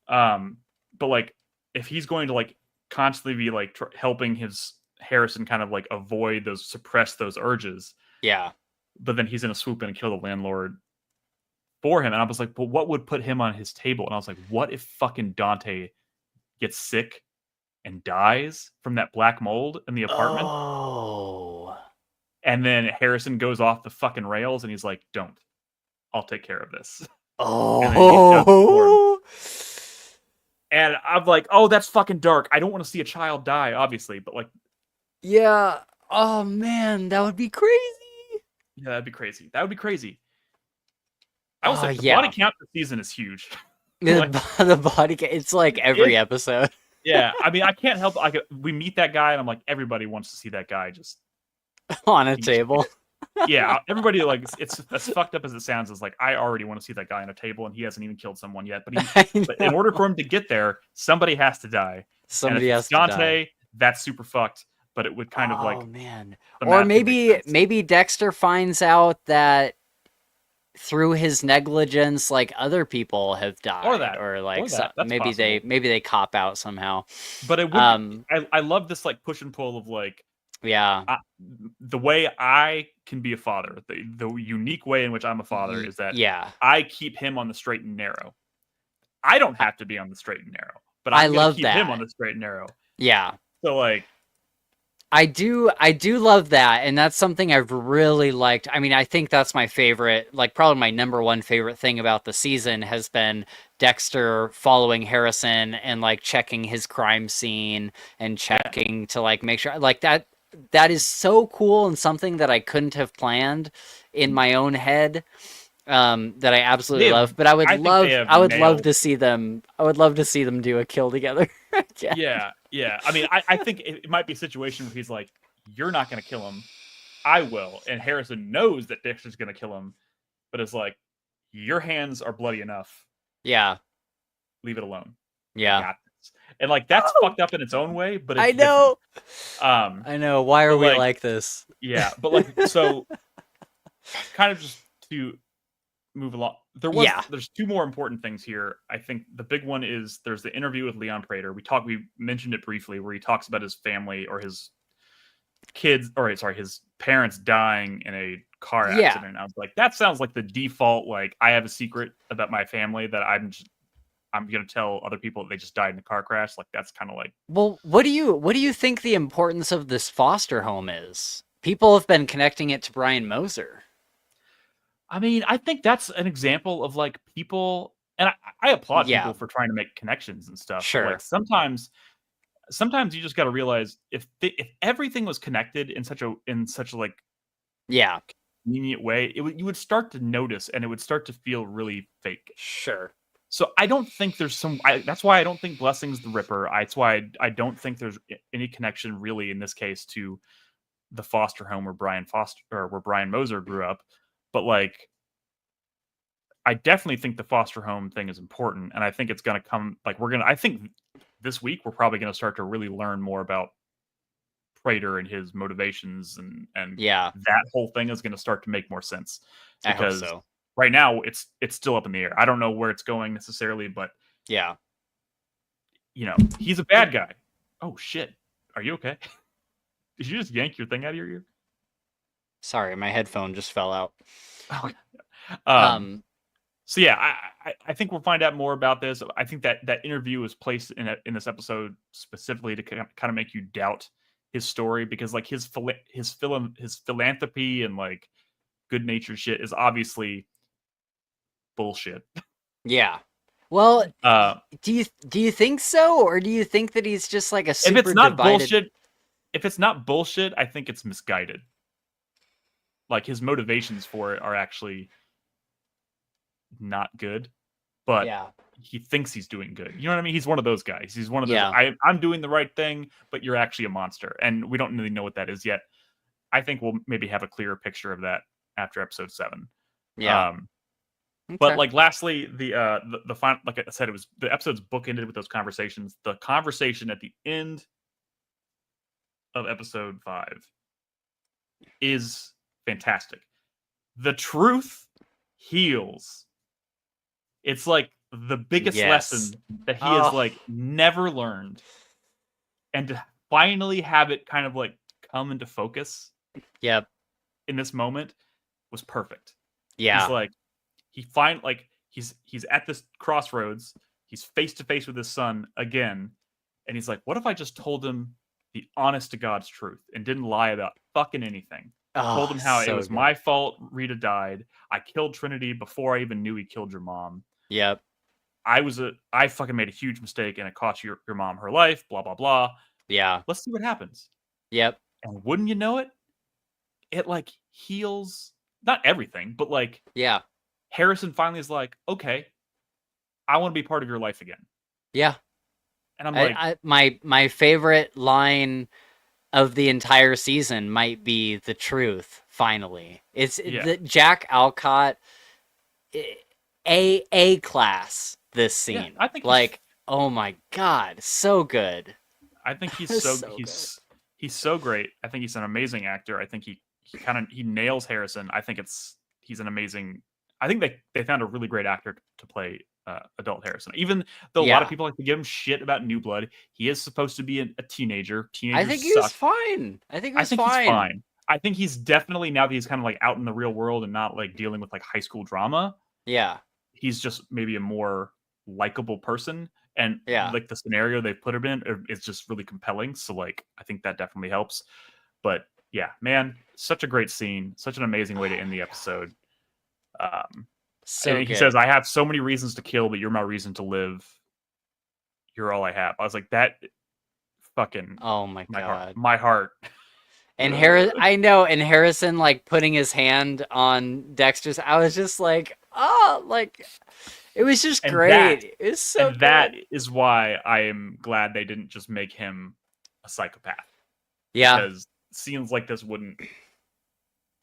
But like, if he's going to like constantly be like helping his Harrison kind of like suppress those urges. Yeah. But then he's going to swoop in and kill the landlord for him. And I was like, but what would put him on his table? And I was like, what if fucking Dante gets sick and dies from that black mold in the apartment? Oh. And then Harrison goes off the fucking rails and he's like, don't. I'll take care of this. Oh. And I'm like, oh, that's fucking dark. I don't want to see a child die, obviously, but like, yeah. Oh man, that would be crazy. Yeah, that'd be crazy. That would be crazy. I will say the yeah. body count this season is huge. The body count, it's like every episode. Yeah, I mean, I can't help. Like, we meet that guy, and I'm like, everybody wants to see that guy just on a table. Yeah, everybody like it's as fucked up as it sounds. Is like I already want to see that guy on a table, and he hasn't even killed someone yet. But in order for him to get there, somebody has to die. Somebody has Dante, to die. That's super fucked. But it would kind of like, oh man, or maybe Dexter finds out that through his negligence, like other people have died, or maybe they cop out somehow. But it would. I love this like push and pull of like, the way I can be a father, the unique way in which I'm a father is that I keep him on the straight and narrow. I don't have to be on the straight and narrow, but I love keep him on the straight and narrow. Yeah. So like. I do love that, and that's something I've really liked. I mean, I think that's my favorite, like probably my number one favorite thing about the season has been Dexter following Harrison and like checking his crime scene and checking to like make sure like that is so cool and something that I couldn't have planned in my own head. That I absolutely love, but I would love to see them do a kill together. Yeah. I mean, I think it might be a situation where he's like, you're not going to kill him. I will. And Harrison knows that Dexter's going to kill him, but it's like, your hands are bloody enough. Yeah. Leave it alone. Yeah. And like, that's fucked up in its own way, but it's I know. I know. Why are we like this? Yeah. But like, so kind of just to move along. There's two more important things here. I think the big one is there's the interview with Leon Prater. We mentioned it briefly where he talks about his family or his his parents dying in a car accident. I was like, that sounds like the default, like I have a secret about my family that I'm going to tell other people that they just died in a car crash. Like that's kind of like, well, what do you think the importance of this foster home is? People have been connecting it to Brian Moser. I mean, I think that's an example of like people, and I applaud people for trying to make connections and stuff. Sure. Like sometimes you just got to realize if everything was connected in such a like convenient way, you would start to notice, and it would start to feel really fake. Sure. So I don't think there's that's why I don't think Blessing's the Ripper. That's why I don't think there's any connection really in this case to the foster home where Brian Moser grew up. But like, I definitely think the foster home thing is important, and I think it's going to come. Like, I think this week we're probably going to start to really learn more about Prater and his motivations, and that whole thing is going to start to make more sense. Because I hope so. Right now it's still up in the air. I don't know where it's going necessarily, but he's a bad guy. Oh shit! Are you okay? Did you just yank your thing out of your ear? Sorry, my headphone just fell out. So yeah, I think we'll find out more about this. I think that interview was placed in this episode specifically to kind of make you doubt his story, because like his philanthropy and like good natured shit is obviously bullshit. Yeah. Well, do you think so, or do you think that he's just like a super divided... If it's not bullshit, I think it's misguided. Like his motivations for it are actually not good, but he thinks he's doing good. You know what I mean? He's one of those guys. He's one of those. Yeah. I'm doing the right thing, but you're actually a monster, and we don't really know what that is yet. I think we'll maybe have a clearer picture of that after episode 7. Yeah. But like, lastly, the final, like I said, it was the episode's bookended with those conversations. The conversation at the end of episode 5 is fantastic. The truth heals. It's like the biggest lesson that he has like never learned, and to finally have it kind of like come into focus. Yep. In this moment was perfect. Yeah. He's like, he's at this crossroads. He's face to face with his son again, and he's like, "What if I just told him the honest to God's truth and didn't lie about fucking anything? Told him how it was my fault Rita died. I killed Trinity before I even knew he killed your mom. Yep. I fucking made a huge mistake and it cost your mom her life. Blah blah blah. Yeah. Let's see what happens." Yep. And wouldn't you know it, it like heals not everything, but like, yeah. Harrison finally is like, okay, I want to be part of your life again. Yeah. And I'm like, my favorite line of the entire season might be the truth. Finally, it's the Jack Alcott a class. This scene, I think, like, oh my god, so good. I think he's he's so great. I think he's an amazing actor. I think he nails Harrison. I think he's an amazing. I think they found a really great actor to play adult Harrison. Even though a lot of people like to give him shit about New Blood, he is supposed to be a teenager. Teenagers I think he was fine. I think he's fine. I think he's definitely, now that he's kind of like out in the real world and not like dealing with like high school drama. Yeah. He's just maybe a more likable person. And like the scenario they put him in is just really compelling. So like, I think that definitely helps. But yeah, man, such a great scene. Such an amazing way to end the episode. So he says, "I have so many reasons to kill, but you're my reason to live. You're all I have." I was like, that fucking, oh my god, my heart. And Harrison like putting his hand on Dexter's. I was just like, oh, like it was just great. It's so good. That is why I am glad they didn't just make him a psychopath. Yeah, because scenes like this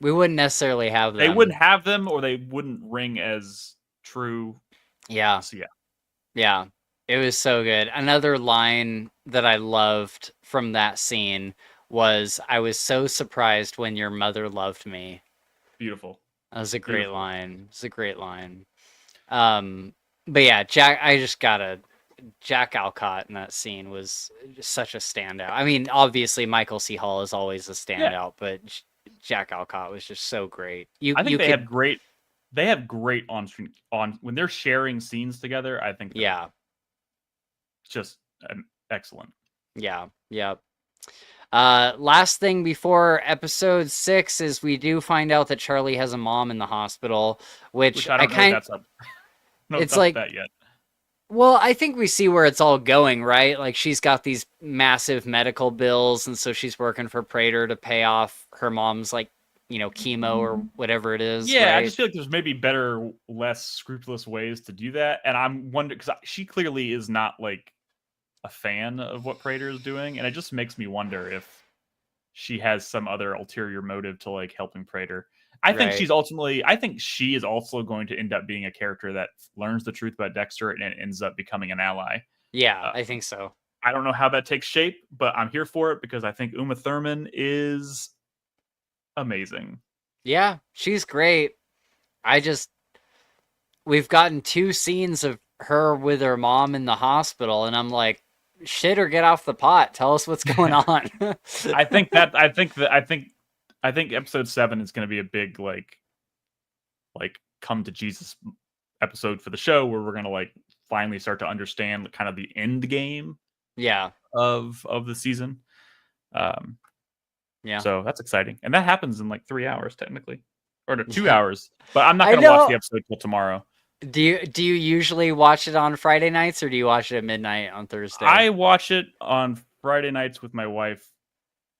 we wouldn't necessarily have them. They wouldn't have them, or they wouldn't ring as true. Yeah. So yeah. It was so good. Another line that I loved from that scene was, "I was so surprised when your mother loved me." Beautiful. That was a great line. It's a great line. But yeah, Jack Alcott in that scene was just such a standout. I mean, obviously Michael C. Hall is always a standout, but Jack Alcott was just so great. I think they have great on-screen when they're sharing scenes together. I think just excellent. Yeah. Last thing before episode 6 is we do find out that Charlie has a mom in the hospital, which I don't know if that's up. It's like that yet. Well, I think we see where it's all going, right? Like, she's got these massive medical bills, and so she's working for Prater to pay off her mom's, like, chemo or whatever it is. Yeah, right? I just feel like there's maybe better, less scrupulous ways to do that. And I'm wondering, because she clearly is not, like, a fan of what Prater is doing, and it just makes me wonder if she has some other ulterior motive to, like, helping Prater. I think she is also going to end up being a character that learns the truth about Dexter and ends up becoming an ally. Yeah, I think so. I don't know how that takes shape, but I'm here for it because I think Uma Thurman is amazing. Yeah, she's great. We've gotten 2 scenes of her with her mom in the hospital, and I'm like, shit or get off the pot. Tell us what's going on. I think episode 7 is going to be a big like come to Jesus episode for the show, where we're going to like finally start to understand kind of the end game of the season. So that's exciting, and that happens in like 3 hours technically, or 2 hours. But I'm not going to watch the episode till tomorrow. Do you usually watch it on Friday nights, or do you watch it at midnight on Thursday? I watch it on Friday nights with my wife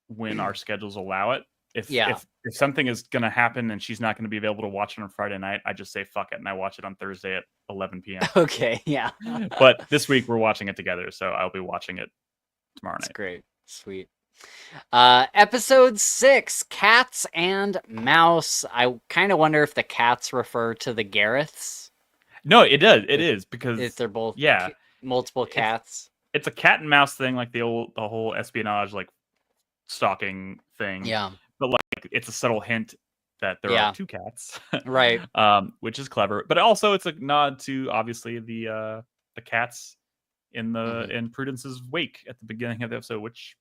when our schedules allow it. If something is going to happen and she's not going to be available to watch it on Friday night, I just say fuck it and I watch it on Thursday at 11 p.m. Okay, yeah. But this week we're watching it together, so I'll be watching it tomorrow night. That's great. Sweet. Episode 6, Cats and Mouse. I kind of wonder if the cats refer to the Gareths. No, it does. It is because if they're both multiple cats. It's a cat and mouse thing, like the whole espionage, like stalking thing. Yeah. But like it's a subtle hint that there are 2 cats. Right. Which is clever. But also it's a nod to obviously the cats in Prudence's wake at the beginning of the episode, which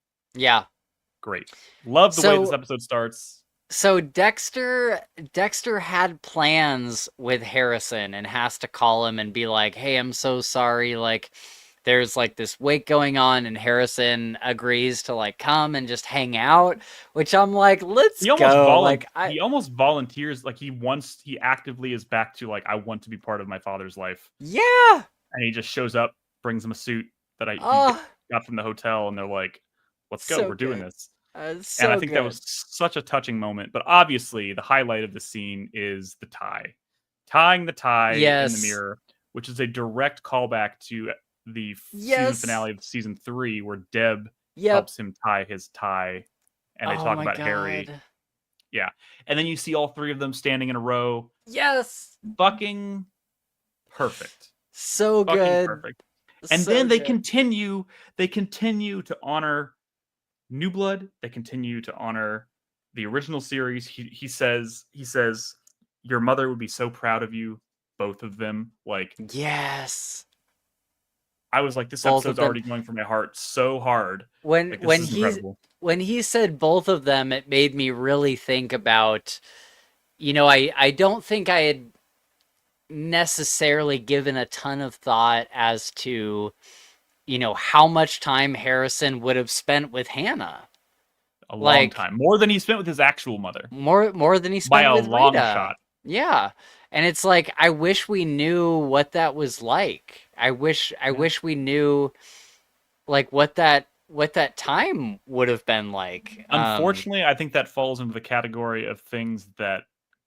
great. Love the way this episode starts. So Dexter had plans with Harrison and has to call him and be like, "Hey, I'm so sorry, like there's like this wake going on," and Harrison agrees to like come and just hang out, which I'm like, let's go. He almost volunteers, like he actively is back to like, I want to be part of my father's life. Yeah. And he just shows up, brings him a suit that he got from the hotel, and they're like, let's go, we're doing this. And I think that was such a touching moment. But obviously, the highlight of the scene is the tie. Tying the tie in the mirror, which is a direct callback to the season finale of season 3, where Deb helps him tie his tie. And they talk about Harry. Yeah. And then you see all 3 of them standing in a row. Yes. Fucking perfect. So fucking good. Perfect. And then they continue to honor New Blood. They continue to honor the original series. He says, your mother would be so proud of you, both of them. Like, yes. I was like, this episode's already going for my heart so hard. When he said both of them, it made me really think about, I don't think I had necessarily given a ton of thought as to how much time Harrison would have spent with Hannah. A long time. More than he spent with his actual mother. More than he spent by a with long Rita. shot. Yeah. And it's like, I wish we knew what that was like. I wish we knew like what that time would have been like. Unfortunately, I think that falls into the category of things that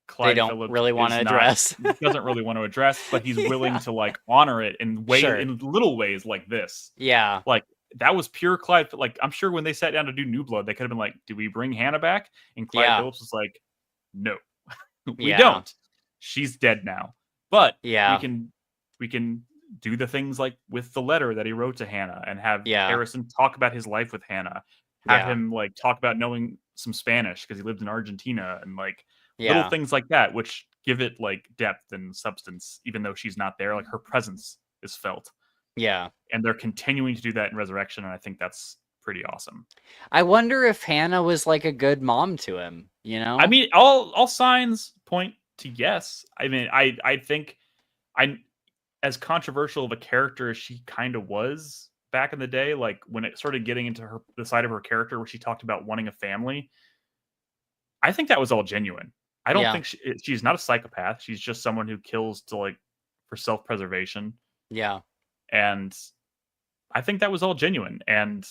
Clyde they don't Phillips really want to address. Doesn't really want to address, but he's willing to like honor it in little ways like this. Yeah. Like that was pure Clyde. Like I'm sure when they sat down to do New Blood, they could have been like, "Do we bring Hannah back?" And Clyde Phillips was like, "No, we don't. She's dead now. But we can do the things like with the letter that he wrote to Hannah and have Harrison talk about his life with Hannah. Have him like talk about knowing some Spanish because he lived in Argentina and like little things like that, which give it like depth and substance, even though she's not there. Like her presence is felt. Yeah. And they're continuing to do that in Resurrection, and I think that's pretty awesome. I wonder if Hannah was like a good mom to him, I mean, all signs point to yes. I mean, I think as controversial of a character as she kind of was back in the day, like when it started getting into the side of her character where she talked about wanting a family, I think that was all genuine. I don't think she's not a psychopath. She's just someone who kills to like for self-preservation. Yeah. And I think that was all genuine. And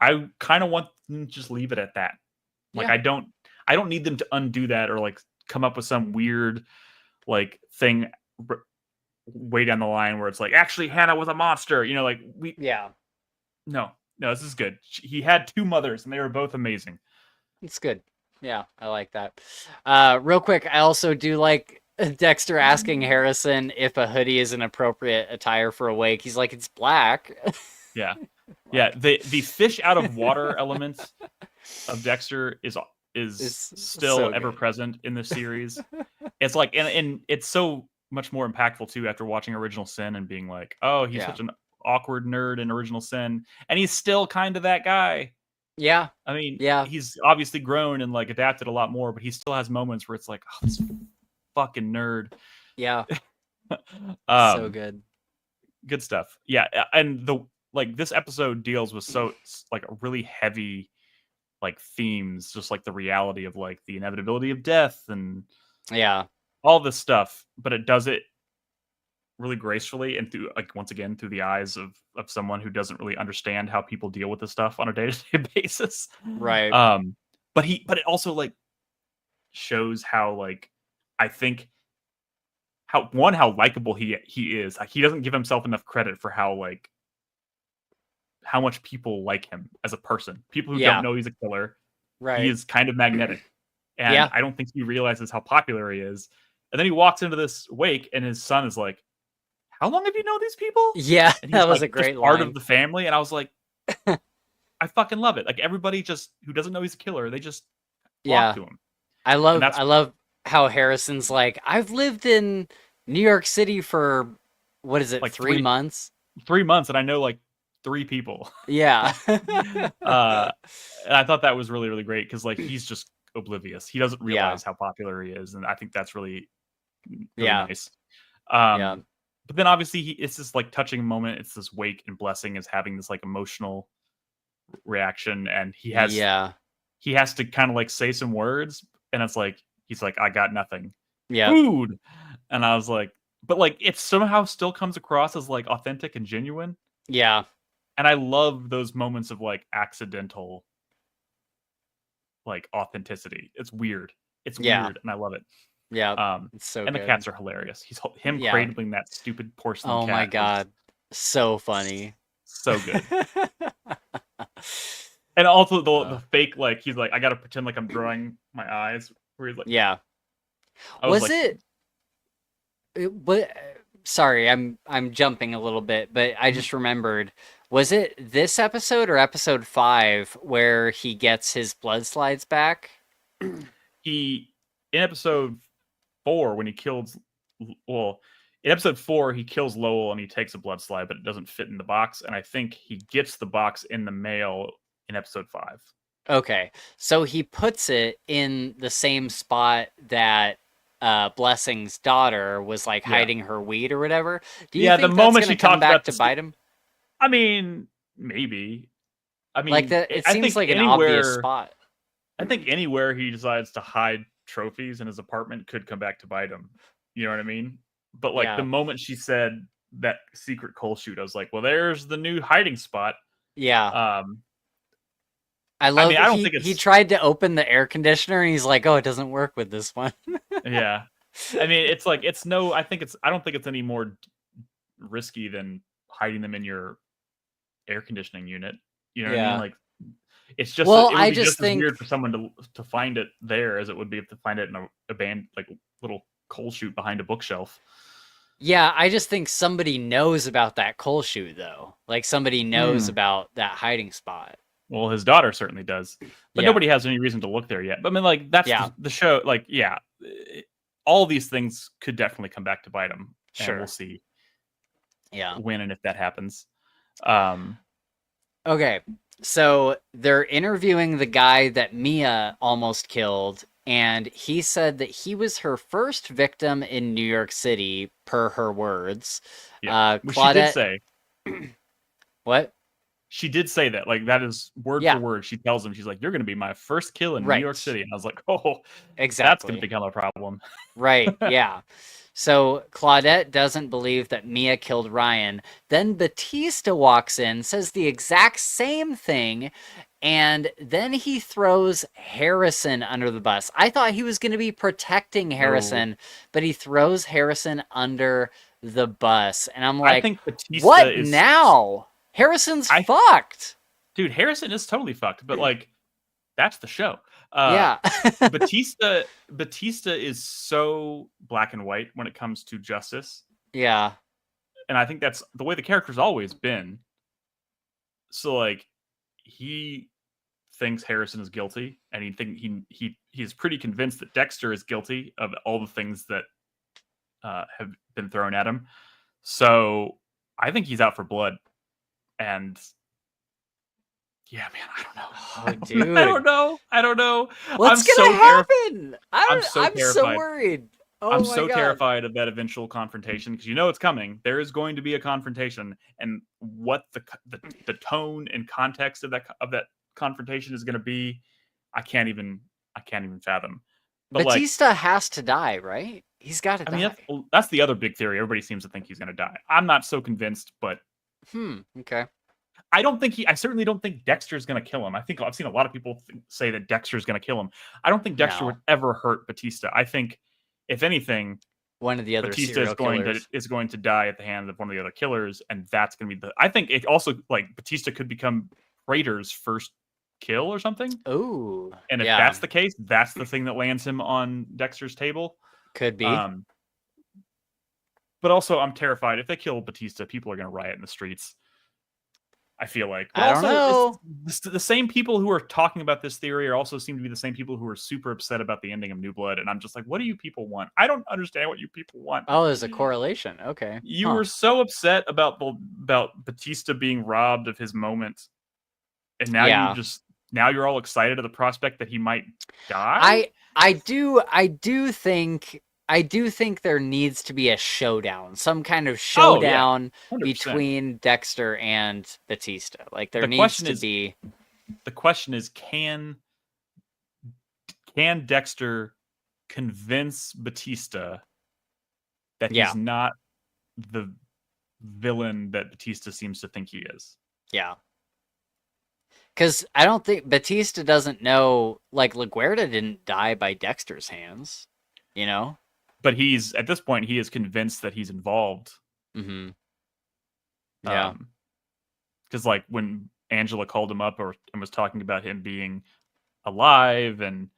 I kind of want them to just leave it at that. Like I don't need them to undo that or like come up with some weird like thing way down the line where it's like actually Hannah was a monster. Like we No, this is good. He had 2 mothers and they were both amazing. It's good. Yeah, I like that. Real quick, I also do like Dexter asking Harrison if a hoodie is an appropriate attire for a wake. He's like, it's black. Yeah. Yeah. The fish out of water element of Dexter is still so ever present in the series. It's like, and it's so much more impactful too after watching Original Sin and being like, oh, he's such an awkward nerd in Original Sin. And he's still kind of that guy. Yeah. I mean, he's obviously grown and like adapted a lot more, but he still has moments where it's like, oh, this fucking nerd. Yeah. So good. Good stuff. Yeah. And this episode deals with so like a really heavy like themes, just like the reality of like the inevitability of death and all this stuff, but it does it really gracefully and through like once again through the eyes of someone who doesn't really understand how people deal with this stuff on a day-to-day basis. Right. but it also like shows how like I think how likable he is. Like he doesn't give himself enough credit for how much people like him as a person. People who don't know he's a killer, he is kind of magnetic. And I don't think he realizes how popular he is. And then he walks into this wake and his son is like, how long have you known these people? Yeah, and he's that was like, a great just part line. of the family. And I was like, I fucking love it. Like everybody just who doesn't know he's a killer, they just flock to him. I love how Harrison's like, I've lived in New York City for what is it, like 3 months? 3 months, and I know like 3 people. Yeah. And I thought that was really, really great because like he's just oblivious. He doesn't realize how popular he is, and I think that's really, really nice. But then obviously it's this like touching moment. It's this wake, and Blessing is having this like emotional reaction, and he has to kind of like say some words, and it's like he's like, I got nothing. Food. And I was like, but like it somehow still comes across as like authentic and genuine. Yeah. And I love those moments of like accidental like authenticity. It's weird. It's weird, and I love it. Yeah. It's so and good. the cats are hilarious. Him cradling that stupid porcelain cat. Oh my god. So funny. So good. And also the fake, like he's like, I gotta pretend like I'm drawing my eyes. Where he's like, was like, but sorry, I'm jumping a little bit, but I just remembered. Was it this episode or episode 5 where he gets his blood slides back? In episode 4 when he kills, in episode 4 he kills Lowell and he takes a blood slide, but it doesn't fit in the box. And I think he gets the box in the mail in episode 5. Okay, so he puts it in the same spot that Blessing's daughter was like hiding her weed or whatever. Do you think the moment she come talked back about to bite him? I mean, maybe. I mean, like it seems like an obvious spot. I think anywhere he decides to hide trophies in his apartment could come back to bite him. You know what I mean? But like the moment she said that secret coal chute, I was like, well, there's the new hiding spot. Yeah. I love I don't think he tried to open the air conditioner and he's like, oh, it doesn't work with this one. Yeah. I mean, it's like, I don't think it's any more risky than hiding them in your air conditioning unit. You know what I mean? Like, it's just, it would be just as weird for someone to find it there as it would be to find it in a band, like little coal chute behind a bookshelf. Yeah, I just think somebody knows about that coal chute though. Like somebody knows about that hiding spot. Well, his daughter certainly does, but nobody has any reason to look there yet. But I mean, like that's the show. Like, all these things could definitely come back to bite him. Sure, we'll see. Yeah, when and if that happens. Okay, so they're interviewing the guy that Mia almost killed, and he said that he was her first victim in New York City, per her words. Yeah, Claudette... she did say. What? She did say that, like, that is word for word. She tells him, she's like, you're going to be my first kill in New York City. And I was like, oh, exactly. That's going to become a problem. Right, yeah. So Claudette doesn't believe that Mia killed Ryan. Then Batista walks in, says the exact same thing, and then he throws Harrison under the bus. I thought he was going to be protecting Harrison, but he throws Harrison under the bus. And I'm like, I think Batista what now? Harrison's fucked. Dude, Harrison is totally fucked, but like, that's the show. Batista is so black and white when it comes to justice. Yeah. And I think that's the way the character's always been. So like, he thinks Harrison is guilty, and he's pretty convinced that Dexter is guilty of all the things that have been thrown at him. So I think he's out for blood. And yeah, man, I don't know. Oh, dude. I don't know. What's going to happen? I'm so worried. I'm so terrified of that eventual confrontation because it's coming. There is going to be a confrontation, and what the tone and context of that confrontation is going to be, I can't even fathom. But Batista has to die, right? He's got to die. I mean, that's the other big theory. Everybody seems to think he's going to die. I'm not so convinced, but okay. I certainly don't think Dexter's going to kill him. I think I've seen a lot of people say that Dexter's going to kill him. I don't think Dexter would ever hurt Batista. I think, if anything, one of the other Batista serial killers is going to die at the hands of one of the other killers, and that's going to be I think it also, like, Batista could become Praetor's first kill or something. Oh, and if that's the case, that's the thing that lands him on Dexter's table. Could be. But also, I'm terrified. If they kill Batista, people are going to riot in the streets, I feel like. But I don't know. The same people who are talking about this theory also seem to be the same people who are super upset about the ending of New Blood. And I'm just like, what do you people want? I don't understand what you people want. Oh, there's a correlation. Okay. You were so upset about Batista being robbed of his moment. And now now you're all excited at the prospect that he might die? I do think there needs to be a showdown, some kind of showdown between Dexter and Batista. Like there needs to be. The question is, can Dexter convince Batista that he's not the villain that Batista seems to think he is? Yeah. Because I don't think Batista doesn't know, like, LaGuardia didn't die by Dexter's hands, you know? But at this point, he is convinced that he's involved. Mm-hmm. Yeah. Because, like, when Angela called him up and was talking about him being alive and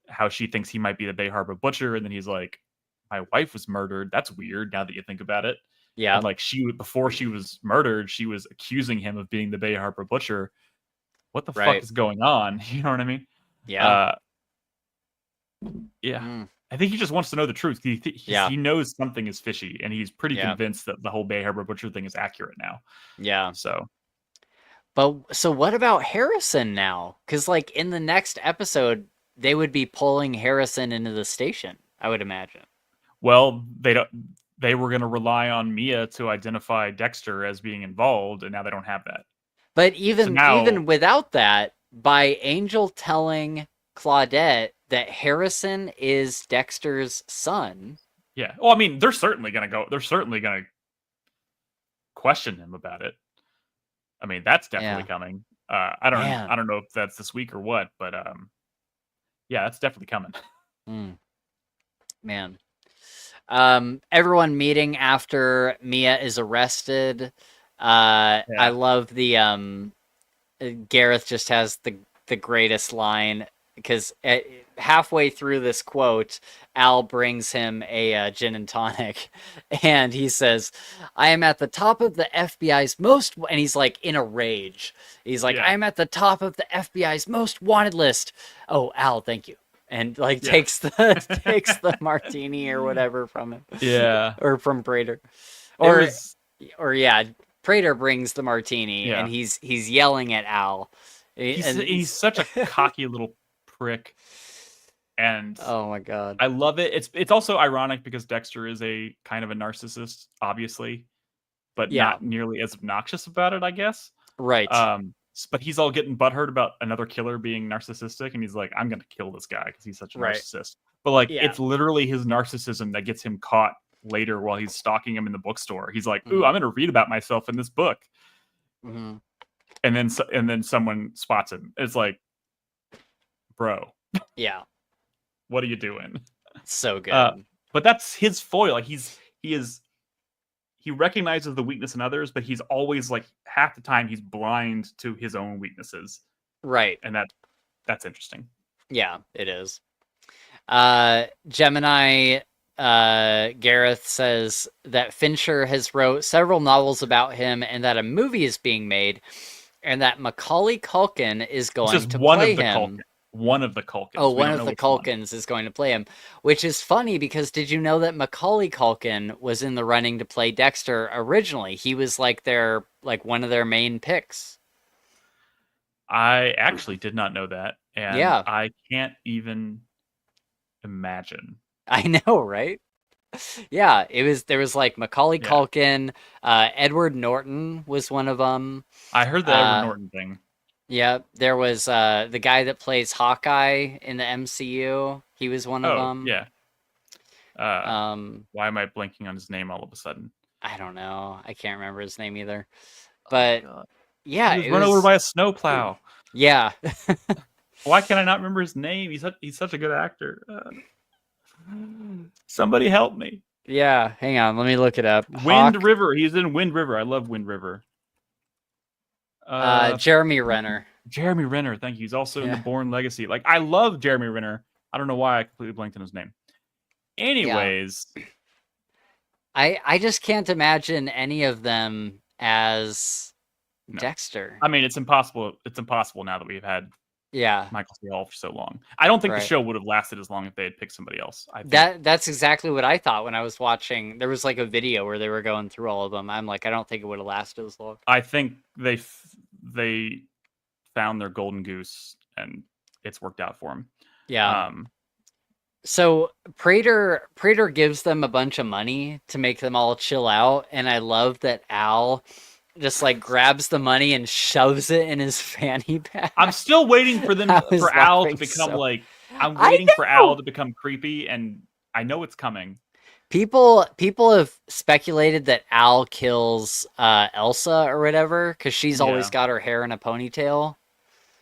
how she thinks he might be the Bay Harbor Butcher, and then he's like, my wife was murdered. That's weird now that you think about it. Yeah. And, like, before she was murdered, she was accusing him of being the Bay Harbor Butcher. What the fuck is going on? You know what I mean? Yeah. I think he just wants to know the truth. He knows something is fishy, and he's pretty convinced that the whole Bay Harbor Butcher thing is accurate now. Yeah. So what about Harrison now? Because, like, in the next episode, they would be pulling Harrison into the station, I would imagine. Well, they were going to rely on Mia to identify Dexter as being involved, and now they don't have that. But even without that, by Angel telling Claudette that Harrison is Dexter's son. Yeah. Well, I mean, they're certainly going to question him about it. I mean, that's definitely coming. I don't know if that's this week or what, but yeah, that's definitely coming. Man. Everyone meeting after Mia is arrested. I love the Gareth just has the greatest line, because halfway through this quote, Al brings him a gin and tonic, and he says, I am at the top of the FBI's most, and he's like in a rage. He's like, I am at the top of the FBI's most wanted list. Oh, Al, thank you. And like takes the martini or whatever from him. Yeah. Or from Prater. Prater brings the martini, and he's yelling at Al. He's such a cocky little prick. And oh my god, I love it. It's also ironic because Dexter is a kind of a narcissist, obviously, but not nearly as obnoxious about it, I guess. Right. But he's all getting butthurt about another killer being narcissistic, and he's like, I'm gonna kill this guy because he's such a narcissist. But like, it's literally his narcissism that gets him caught later while he's stalking him in the bookstore. He's like, ooh, I'm gonna read about myself in this book. Mm-hmm. And then someone spots him. It's like, bro. Yeah. What are you doing? So good. But that's his foil. Like he recognizes the weakness in others, but he's always, like, half the time he's blind to his own weaknesses. Right. And that's interesting. Yeah, it is. Gemini Gareth says that Fincher has wrote several novels about him, and that a movie is being made, and that Macaulay Culkin is going to play him. One of the Culkins. Oh, one of the Culkins is going to play him, which is funny because did you know that Macaulay Culkin was in the running to play Dexter originally? He was like one of their main picks. I actually did not know that, and I can't even imagine. I know, right? Yeah, there was like Macaulay Culkin, Edward Norton was one of them. I heard the Edward Norton thing. Yeah, there was the guy that plays Hawkeye in the MCU. He was one of them. Yeah. Why am I blanking on his name all of a sudden? I don't know. I can't remember his name either. But Yeah, He was it run over was. by a snowplow. Yeah. Why can I not remember his name? He's such a good actor. Somebody help me. Yeah, hang on, let me look it up. Wind Hawk, River. He's in Wind River. I love Wind River. Jeremy Renner. Jeremy Renner. Thank you. He's also in the Yeah. Bourne Legacy. Like, I love Jeremy Renner. I don't know why I completely blanked on his name. Yeah. Anyways, I just can't imagine any of them as no. Dexter. I mean, it's impossible. It's impossible now that we've had Yeah. Michael C. Hall for so long. I don't think the Right. show would have lasted as long if they had picked somebody else. I think That's exactly what I thought when I was watching. There was like a video where they were going through all of them. I'm like, I don't think it would have lasted as long. I think they found their golden goose and it's worked out for them. Yeah. So Prater gives them a bunch of money to make them all chill out, and I love that Al just like grabs the money and shoves it in his fanny pack. I'm still waiting for them for Al to become like. I'm waiting for Al to become creepy, and I know it's coming. People have speculated that Al kills Elsa or whatever because she's always got her hair in a ponytail.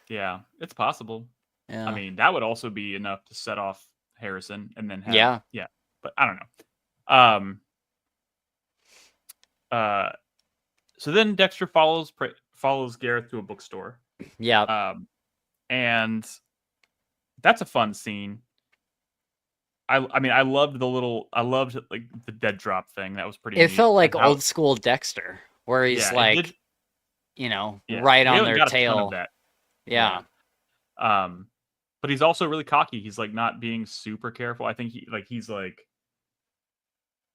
Yeah, it's possible. Yeah. I mean, that would also be enough to set off Harrison, and then have, but I don't know. So then Dexter follows Gareth to a bookstore. Yeah. And that's a fun scene. I mean, I loved like the dead drop thing. That was pretty. It neat. felt like old school Dexter, where he's like, right on their tail. Yeah. But he's also really cocky. He's like not being super careful. I think he's like.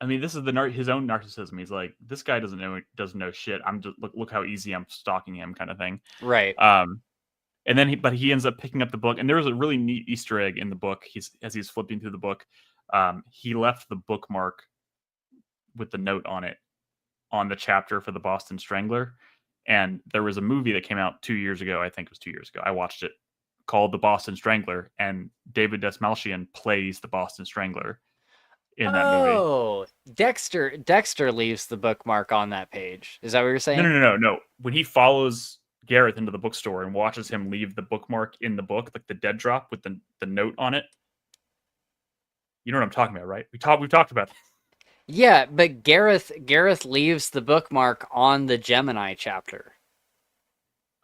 I mean, this is his own narcissism. He's like, this guy doesn't know shit. I'm just look how easy I'm stalking him, kind of thing. Right. And then he ends up picking up the book, and there was a really neat Easter egg in the book. As he's flipping through the book, he left the bookmark with the note on it on the chapter for the Boston Strangler. And there was a movie that came out 2 years ago. I think it was 2 years ago. I watched it, called The Boston Strangler, and David Desmalchian plays the Boston Strangler in that movie. Oh, Dexter leaves the bookmark on that page. Is that what you're saying? No. When he follows Gareth into the bookstore and watches him leave the bookmark in the book, like the dead drop with the note on it. You know what I'm talking about, right? We've talked about that. Yeah, but Gareth leaves the bookmark on the Gemini chapter.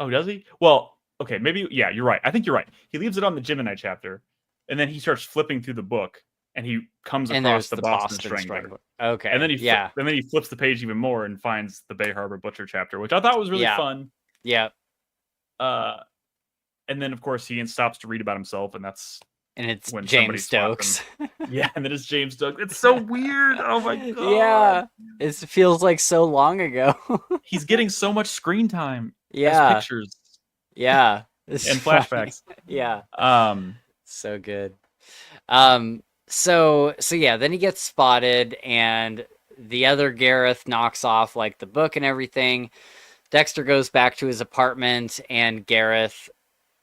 Oh, does he? Well, okay, maybe. Yeah, you're right. I think you're right. He leaves it on the Gemini chapter, and then he starts flipping through the book, and he comes across the Boston Strangler. Okay, and then he flips the page even more and finds the Bay Harbor Butcher chapter, which I thought was really fun. Yeah. And then of course he stops to read about himself, and it's when James Stokes. Yeah, and then it's James Stokes. It's so weird. Oh my god. Yeah, it feels like so long ago. He's getting so much screen time. Yeah, as pictures. Yeah, and flashbacks. Yeah. So good. So yeah, then he gets spotted, and the other Gareth knocks off like the book and everything. Dexter goes back to his apartment, and Gareth,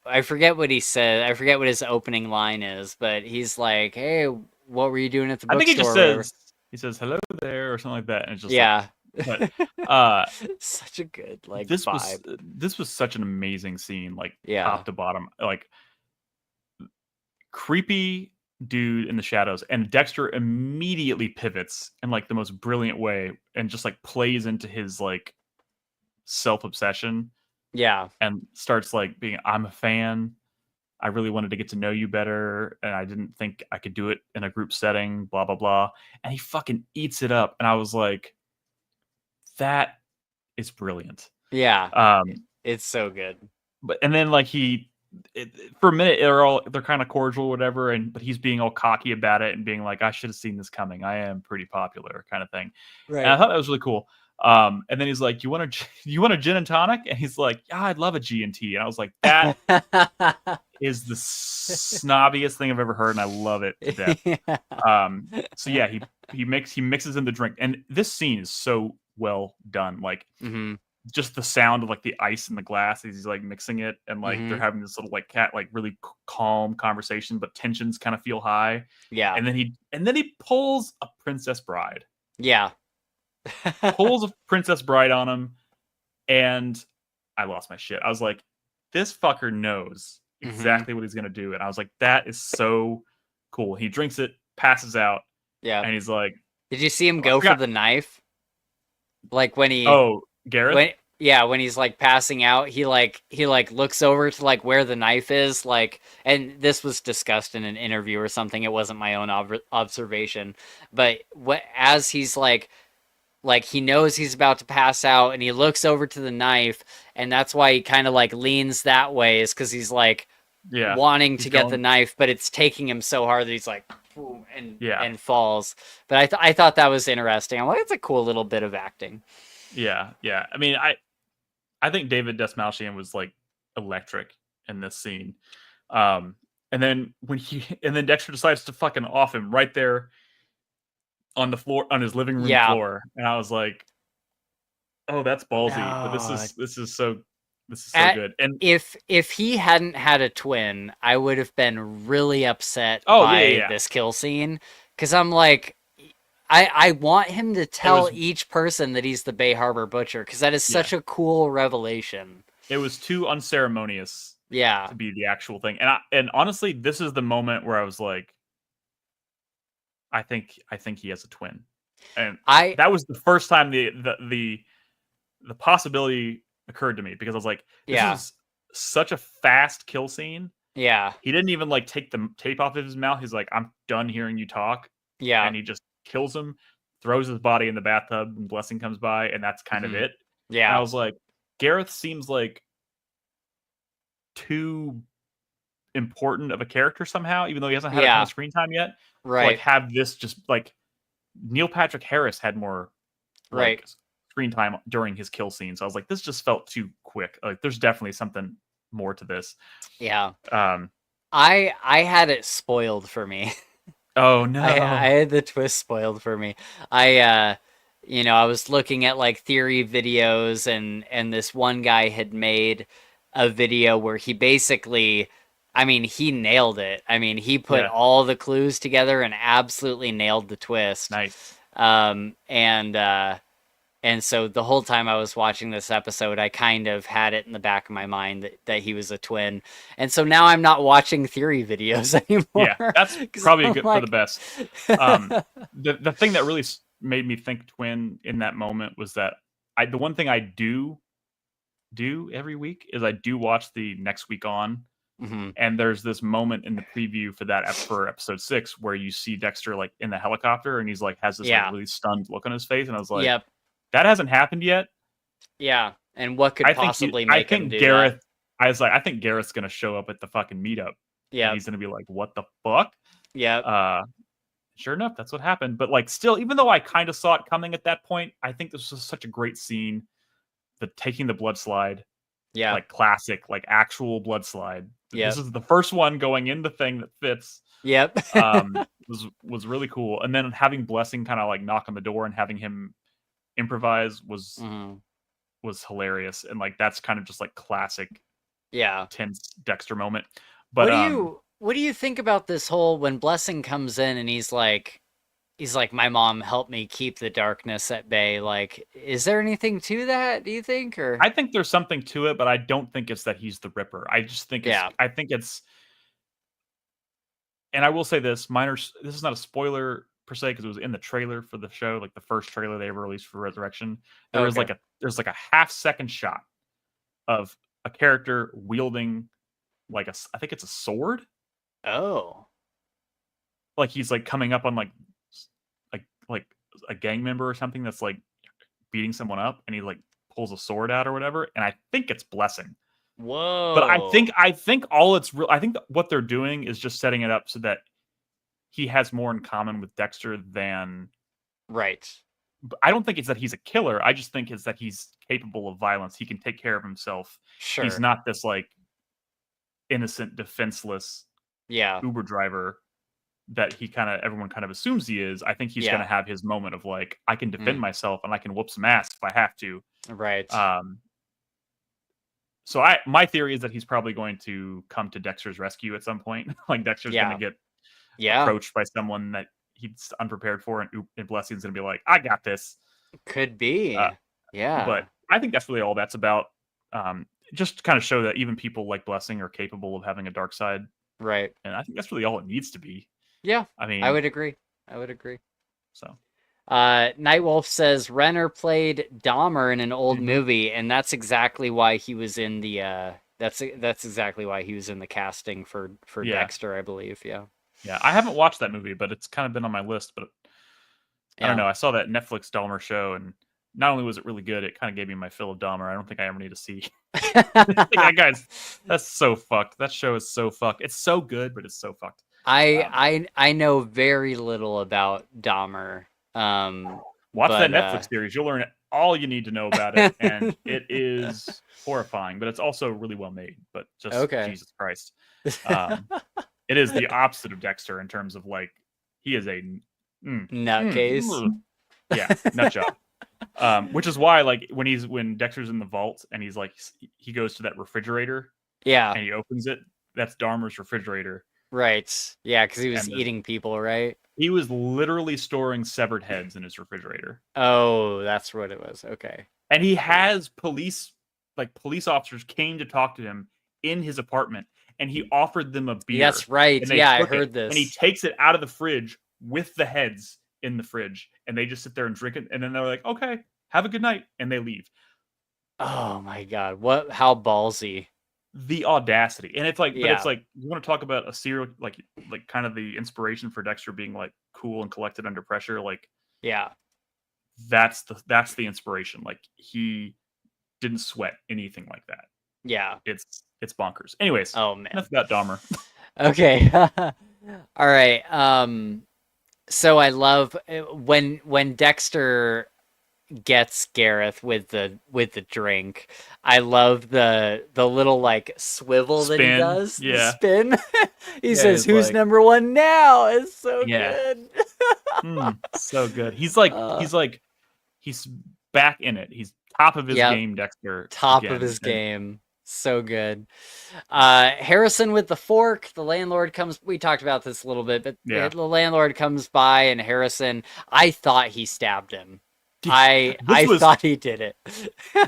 I forget what he said. I forget what his opening line is, but he's like, "Hey, what were you doing at the bookstore?" I think he just says "hello there" or something like that, and it's just such a good vibe. This was such an amazing scene, like top to bottom, like creepy dude in the shadows, and Dexter immediately pivots in like the most brilliant way and just like plays into his like self-obsession and starts like being, I'm a fan, I really wanted to get to know you better, and I didn't think I could do it in a group setting, blah blah blah, and he fucking eats it up, and I was like, that is brilliant. It's so good. But and then like for a minute they're kind of cordial, whatever, but he's being all cocky about it and being like, I should have seen this coming, I am pretty popular, kind of thing. Right. And I thought that was really cool. And then he's like, you want a gin and tonic? And he's like, yeah, I'd love a G&T. And I was like, that is the snobbiest thing I've ever heard, and I love it to death. So yeah, he mixes in the drink, and this scene is so well done. Like just the sound of like the ice in the glass as he's like mixing it, and like they're having this little like really calm conversation, but tensions kind of feel high. Yeah. And then he pulls a Princess Bride. Yeah. Pulls a Princess Bride on him, and I lost my shit. I was like, this fucker knows Mm-hmm. exactly what he's gonna do, and I was like, that is so cool. He drinks it, passes out, Yeah. and he's like, Did you see him oh, I go for forgot. the knife? Like when he Oh, Gareth. when yeah, when he's like passing out, he looks over to like where the knife is, like, and this was discussed in an interview or something. It wasn't my own observation, but what as he's like he knows he's about to pass out and he looks over to the knife, and that's why he kind of like leans that way, is because he's like Yeah, wanting he's to get the going. knife, but it's taking him so hard that he's like boom, Yeah, and falls. But I thought that was interesting. I'm like, it's a cool little bit of acting. yeah. I mean, I think David Desmalchian was like electric in this scene. Um, and then and then Dexter decides to fucking off him right there on the floor, on his living room Yeah. floor, and I was like, oh, that's ballsy. But Oh, this is so at good. And if he hadn't had a twin, I would have been really upset oh yeah, by yeah. this kill scene, because I'm like, I want him to It tell was each person that he's the Bay Harbor Butcher, because that is yeah, such a cool revelation. it was too unceremonious Yeah, to be the actual thing. And honestly, this is the moment where I was like, I think he has a twin, and I that was the first time the possibility occurred to me, because I was like, this yeah, is such a fast kill scene. yeah, He didn't even like take the tape off of his mouth. He's like, I'm done hearing you talk, yeah, and he just kills him, throws his body in the bathtub, and Blessing comes by, and that's kind of hmm it. And I yeah, was like, Gareth seems like too important of a character somehow, even though he hasn't had a ton of yeah, screen time yet, to like right, have this just like Neil Patrick Harris had more right, like screen time during his kill scene. So I was like, this just felt too quick. Like there's definitely something more to this. yeah. Um I had it spoiled for me. oh I no. had the twist spoiled for me. I I was looking at like theory videos, and this one guy had made a video where he basically, I mean, he nailed it. I mean, he put Yeah, all the clues together and absolutely nailed the twist. nice. Um and uh and so the whole time I was watching this episode, I kind of had it in the back of my mind that he was a twin. And so now I'm not watching theory videos Yeah, anymore that's because probably I'm good for the like, best. Um the thing that really made me think twin in that moment was that the one thing I do every week is I do watch the next week on. hmm And there's this moment in the preview for that for episode 6 where you see Dexter like in the helicopter, and he's like has this like yeah, really stunned look on his face, and I was like, yep, that hasn't happened yet. yeah. And what could possibly I make him think do that? Gareth. I was like, I think Gareth's gonna show up at the fucking meetup, and Yep, he's gonna be like, what the fuck? yep, Uh, sure enough, that's what happened. But like, still, even though I kind of saw it coming at that point, I think this was such a great scene. The taking the blood slide, yeah, like classic, like actual blood slide. This yep, is the first one going in the thing that fits. yep. Was really cool. And then having Blessing kind of like knock on the door and having him improvise hmm was hilarious. And like that's kind of just like classic Yeah. tense Dexter moment. But What do you think about this whole, when Blessing comes in and he's like, my mom helped me keep the darkness at bay. Like, is there anything to that, do you think? Or I think there's something to it, but I don't think it's that he's the Ripper. yeah. I think it's, and I will say this, this is not a spoiler per se because it was in the trailer for the show, like the first trailer they ever released for Resurrection. Okay. There's like a half-second shot of a character wielding like I think it's a sword. Oh. Like he's like coming up on like a gang member or something that's like beating someone up, and he like pulls a sword out or whatever. And I think it's Blessing. But Whoa. I think all it's real. I think that what they're doing is just setting it up so that he has more in common with Dexter than. Right. I don't think it's that he's a killer. I just think it's that he's capable of violence. He can take care of himself. He's Sure. not this like innocent, defenseless Yeah. Uber driver that everyone kind of assumes he is. I think he's going Yeah. to have his moment of like, I can defend Mm. myself and I can whoop some ass if I have to. Right. Um, so my theory is that he's probably going to come to Dexter's rescue at some point. Like Dexter's going to Yeah. get Yeah. approached by someone that he's unprepared for, and Blessing's going to be like, "I got this." Could be. Uh, but Yeah. I think that's really all that's about. just to kind of show that even people like Blessing are capable of having a dark side. Right. And I think that's really all it needs to be. Yeah. I mean, I would agree. So, Nightwolf says Renner played Dahmer in an old movie, and that's exactly why he was in the that's exactly why he was in the casting for Dexter, I believe. Yeah. Yeah, I haven't watched that movie, but it's kind of been on my list. But I don't know. I saw that Netflix Dahmer show, and not only was it really good, it kind of gave me my fill of Dahmer. I don't think I ever need to see. Like, guys, that's so fucked. That show is so fucked. It's so good, but it's so fucked. I know very little about Dahmer. Watch that Netflix series. You'll learn all you need to know about it, and it is horrifying, but it's also really well made. But just Jesus Christ, it is the opposite of Dexter in terms of like he is a nutcase. Yeah, nut job. Which is why like when Dexter's in the vault and he's like he goes to that refrigerator, and he opens it. That's Dahmer's refrigerator. Right. Yeah, because he was eating people, right? He was literally storing severed heads in his refrigerator. Oh, that's what it was. Okay. And he has police officers came to talk to him in his apartment, and he offered them a beer. That's right. Yeah, I heard this. And he takes it out of the fridge with the heads in the fridge, and they just sit there and drink it. And then they're like, "Okay, have a good night," and they leave. Oh my God! How ballsy! The audacity. And it's like, but it's like, you want to talk about a serial, like kind of the inspiration for Dexter being like cool and collected under pressure. Like, that's the inspiration. Like, he didn't sweat anything like that. Yeah. It's bonkers. Anyways. Oh man. Enough about Dahmer. Okay. All right. So I love when Dexter gets Gareth with the drink. I love the little like swivel that he does. Yeah. Spin. He says, "Who's like, number one now?" It's so good. So good. He's back in it. He's top of his game, Dexter. Top of his game. So good. Harrison with the fork. The landlord comes. We talked about this a little bit, but the landlord comes by, and Harrison, I thought he stabbed him. I thought he did it.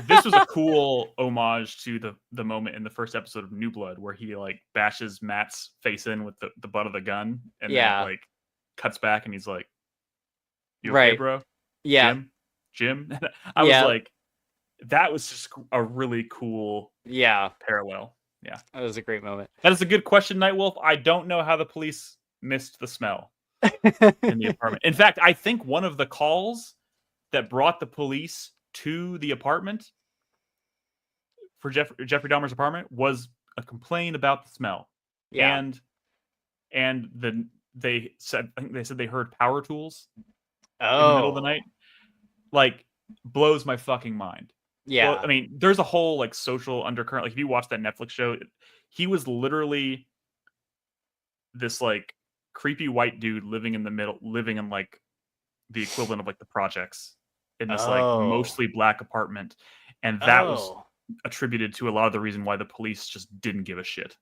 This was a cool homage to the moment in the first episode of New Blood where he like bashes Matt's face in with the butt of the gun, and then like cuts back and he's like, "You okay, bro?" Yeah. Jim. I was like, that was just a really cool parallel. Yeah. That was a great moment. That is a good question, Nightwolf. I don't know how the police missed the smell in the apartment. In fact, I think one of the calls that brought the police to the apartment for Jeffrey Dahmer's apartment was a complaint about the smell. Yeah. And they said they heard power tools in the middle of the night. Like, blows my fucking mind. Yeah. Well, I mean, there's a whole like social undercurrent. Like, if you watch that Netflix show, he was literally this like creepy white dude living in like the equivalent of like the projects in this like mostly black apartment, and that was attributed to a lot of the reason why the police just didn't give a shit.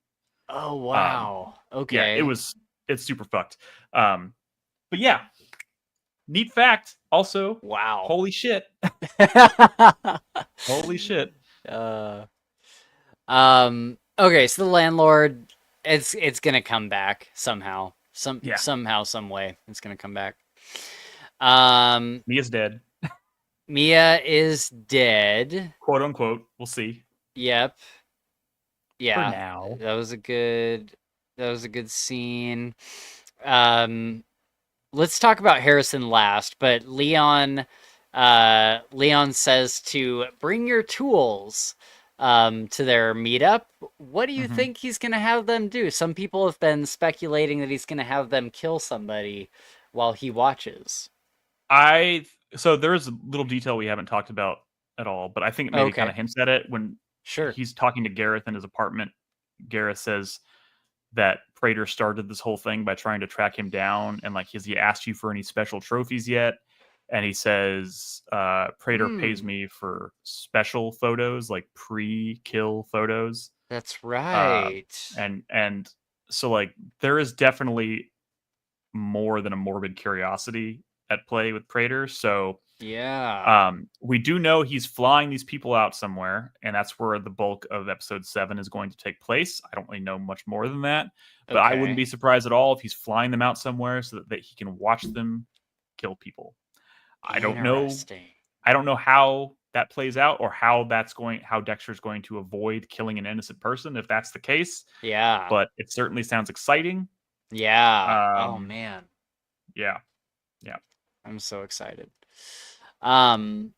Oh wow. Okay. Yeah, it's super fucked. But yeah, neat fact. Also, wow. Holy shit. Holy shit. Okay, so the landlord, it's gonna come back somehow. Somehow, some way, it's gonna come back. Mia's dead. Mia is dead. Quote unquote. We'll see. Yep. Yeah. For now. That was a good scene. Let's talk about Harrison last, but Leon says to bring your tools to their meetup. What do you think he's going to have them do? Some people have been speculating that he's going to have them kill somebody while he watches. So there's a little detail we haven't talked about at all, but I think it maybe kind of hints at it when he's talking to Gareth in his apartment. Gareth says that Prater started this whole thing by trying to track him down, and like, has he asked you for any special trophies yet? And he says, Prater pays me for special photos, like pre-kill photos. That's right. And so like, there is definitely more than a morbid curiosity at play with Prater. So Yeah. We do know he's flying these people out somewhere, and that's where the bulk of episode 7 is going to take place. I don't really know much more than that, but I wouldn't Okay. be surprised at all if he's flying them out somewhere so that he can watch them kill people. I don't know. Interesting. I don't know how that plays out or how Dexter's going to avoid killing an innocent person if that's the case. Yeah. But it certainly sounds exciting. Yeah. Oh Um, man. yeah, yeah. I'm so excited. Um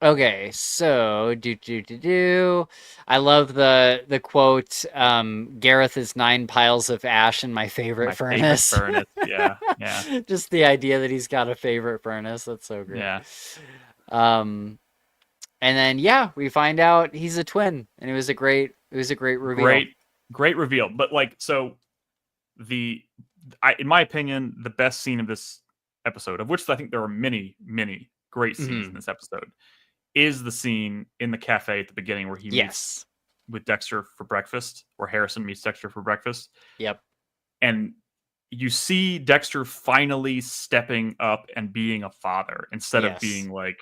Okay, so I love the quote, Gareth is 9 piles of ash in my favorite My favorite furnace. furnace. Yeah, yeah, Just the idea that he's got a favorite furnace, that's so great. yeah. Um and then yeah, we find out he's a twin, and it was a great reveal. Great reveal. But like, so in my opinion, the best scene of this episode, of which I think there are many, many great scenes in this episode, is the scene in the cafe at the beginning where he meets with Dexter for breakfast, where Harrison meets Dexter for breakfast. Yep. And you see Dexter finally stepping up and being a father instead of being like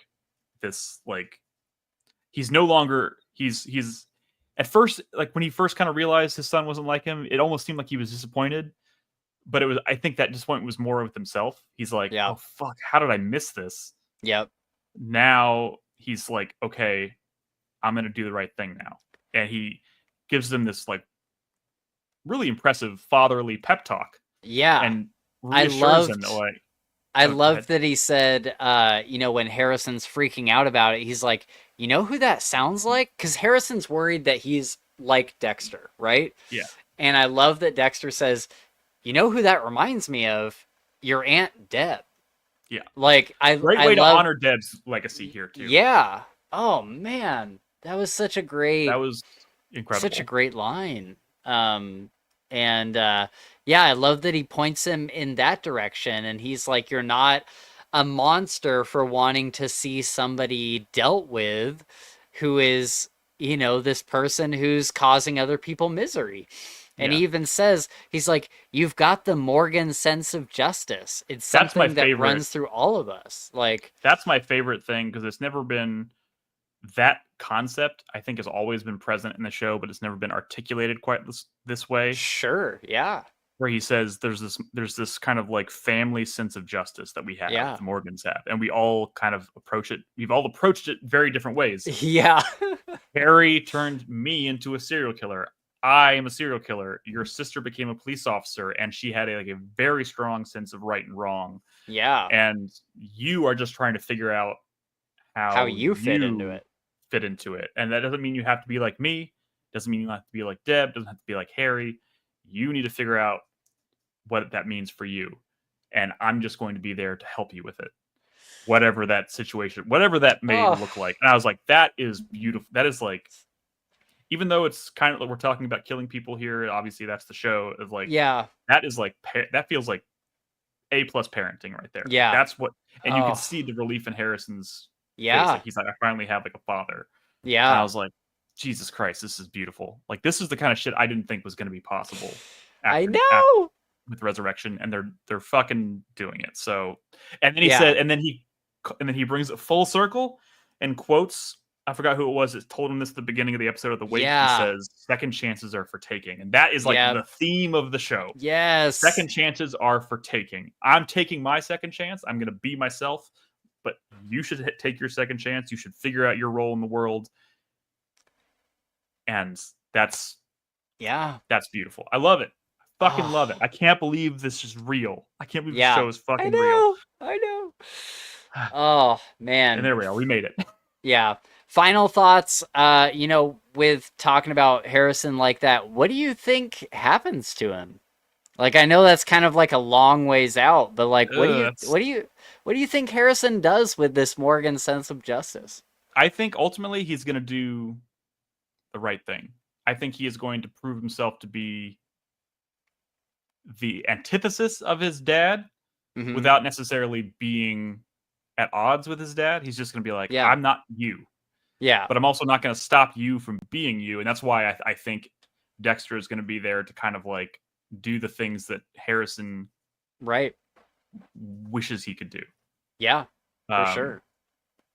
this, like he's no longer he's at first, like when he first kind of realized his son wasn't like him, it almost seemed like he was disappointed. But I think that disappointment was more with himself. He's like, oh fuck, how did I miss this? Yep. Now he's like, okay, I'm gonna do the right thing now. And he gives them this like really impressive fatherly pep talk. Yeah. And reassures him that like I loved that he said, when Harrison's freaking out about it, he's like, you know who that sounds like? Because Harrison's worried that he's like Dexter, right? Yeah. And I love that Dexter says, you know who that reminds me of? Your Aunt Deb. Yeah. Like, great way to honor Deb's legacy here, too. Yeah. Oh, man. That was such a great... That was incredible. Such a great line. Yeah, I love that he points him in that direction, and he's like, you're not a monster for wanting to see somebody dealt with who is, this person who's causing other people misery. And he even says, he's like, you've got the Morgan sense of justice. It's something that runs through all of us. Like, that's my favorite thing, because it's never been that concept. I think has always been present in the show, but it's never been articulated quite this way. Sure, yeah. Where he says there's this kind of like family sense of justice that we have, the Morgans have, and we all kind of approach it. We've all approached it very different ways. Yeah. Harry turned me into a serial killer. I am a serial killer. Your sister became a police officer, and she had a very strong sense of right and wrong. Yeah. And you are just trying to figure out how you fit into it. And that doesn't mean you have to be like me. Doesn't mean you have to be like Deb. Doesn't have to be like Harry. You need to figure out what that means for you. And I'm just going to be there to help you with it. Whatever that situation, whatever that may look like. And I was like, that is beautiful. That is like, even though it's kind of like we're talking about killing people here, obviously that's the show. Of like, that is like, that feels like A+ parenting right there. Yeah. That's what, and you can see the relief in Harrison's face. Like, he's like, I finally have like a father. Yeah. And I was like, Jesus Christ, this is beautiful. Like, this is the kind of shit I didn't think was going to be possible. After with Resurrection, and they're fucking doing it. So, and then he said, and then he brings it full circle and quotes, I forgot who it was that told him this at the beginning of the episode of the wake. He says, second chances are for taking. And that is like the theme of the show. Yes. Second chances are for taking. I'm taking my second chance. I'm going to be myself, but you should take your second chance. You should figure out your role in the world. And that's beautiful. I love it. I fucking love it. I can't believe this is real. I can't believe the show is fucking real. I know. Oh, man. And there we are. We made it. Yeah. Final thoughts, with talking about Harrison like that, what do you think happens to him? Like, I know that's kind of like a long ways out, but like, what do you think Harrison does with this Morgan sense of justice? I think ultimately he's going to do the right thing. I think he is going to prove himself to be the antithesis of his dad without necessarily being at odds with his dad. He's just going to be like, I'm not you. Yeah. But I'm also not going to stop you from being you. And that's why I think Dexter is going to be there to kind of like do the things that Harrison wishes he could do. Yeah. for Um, sure.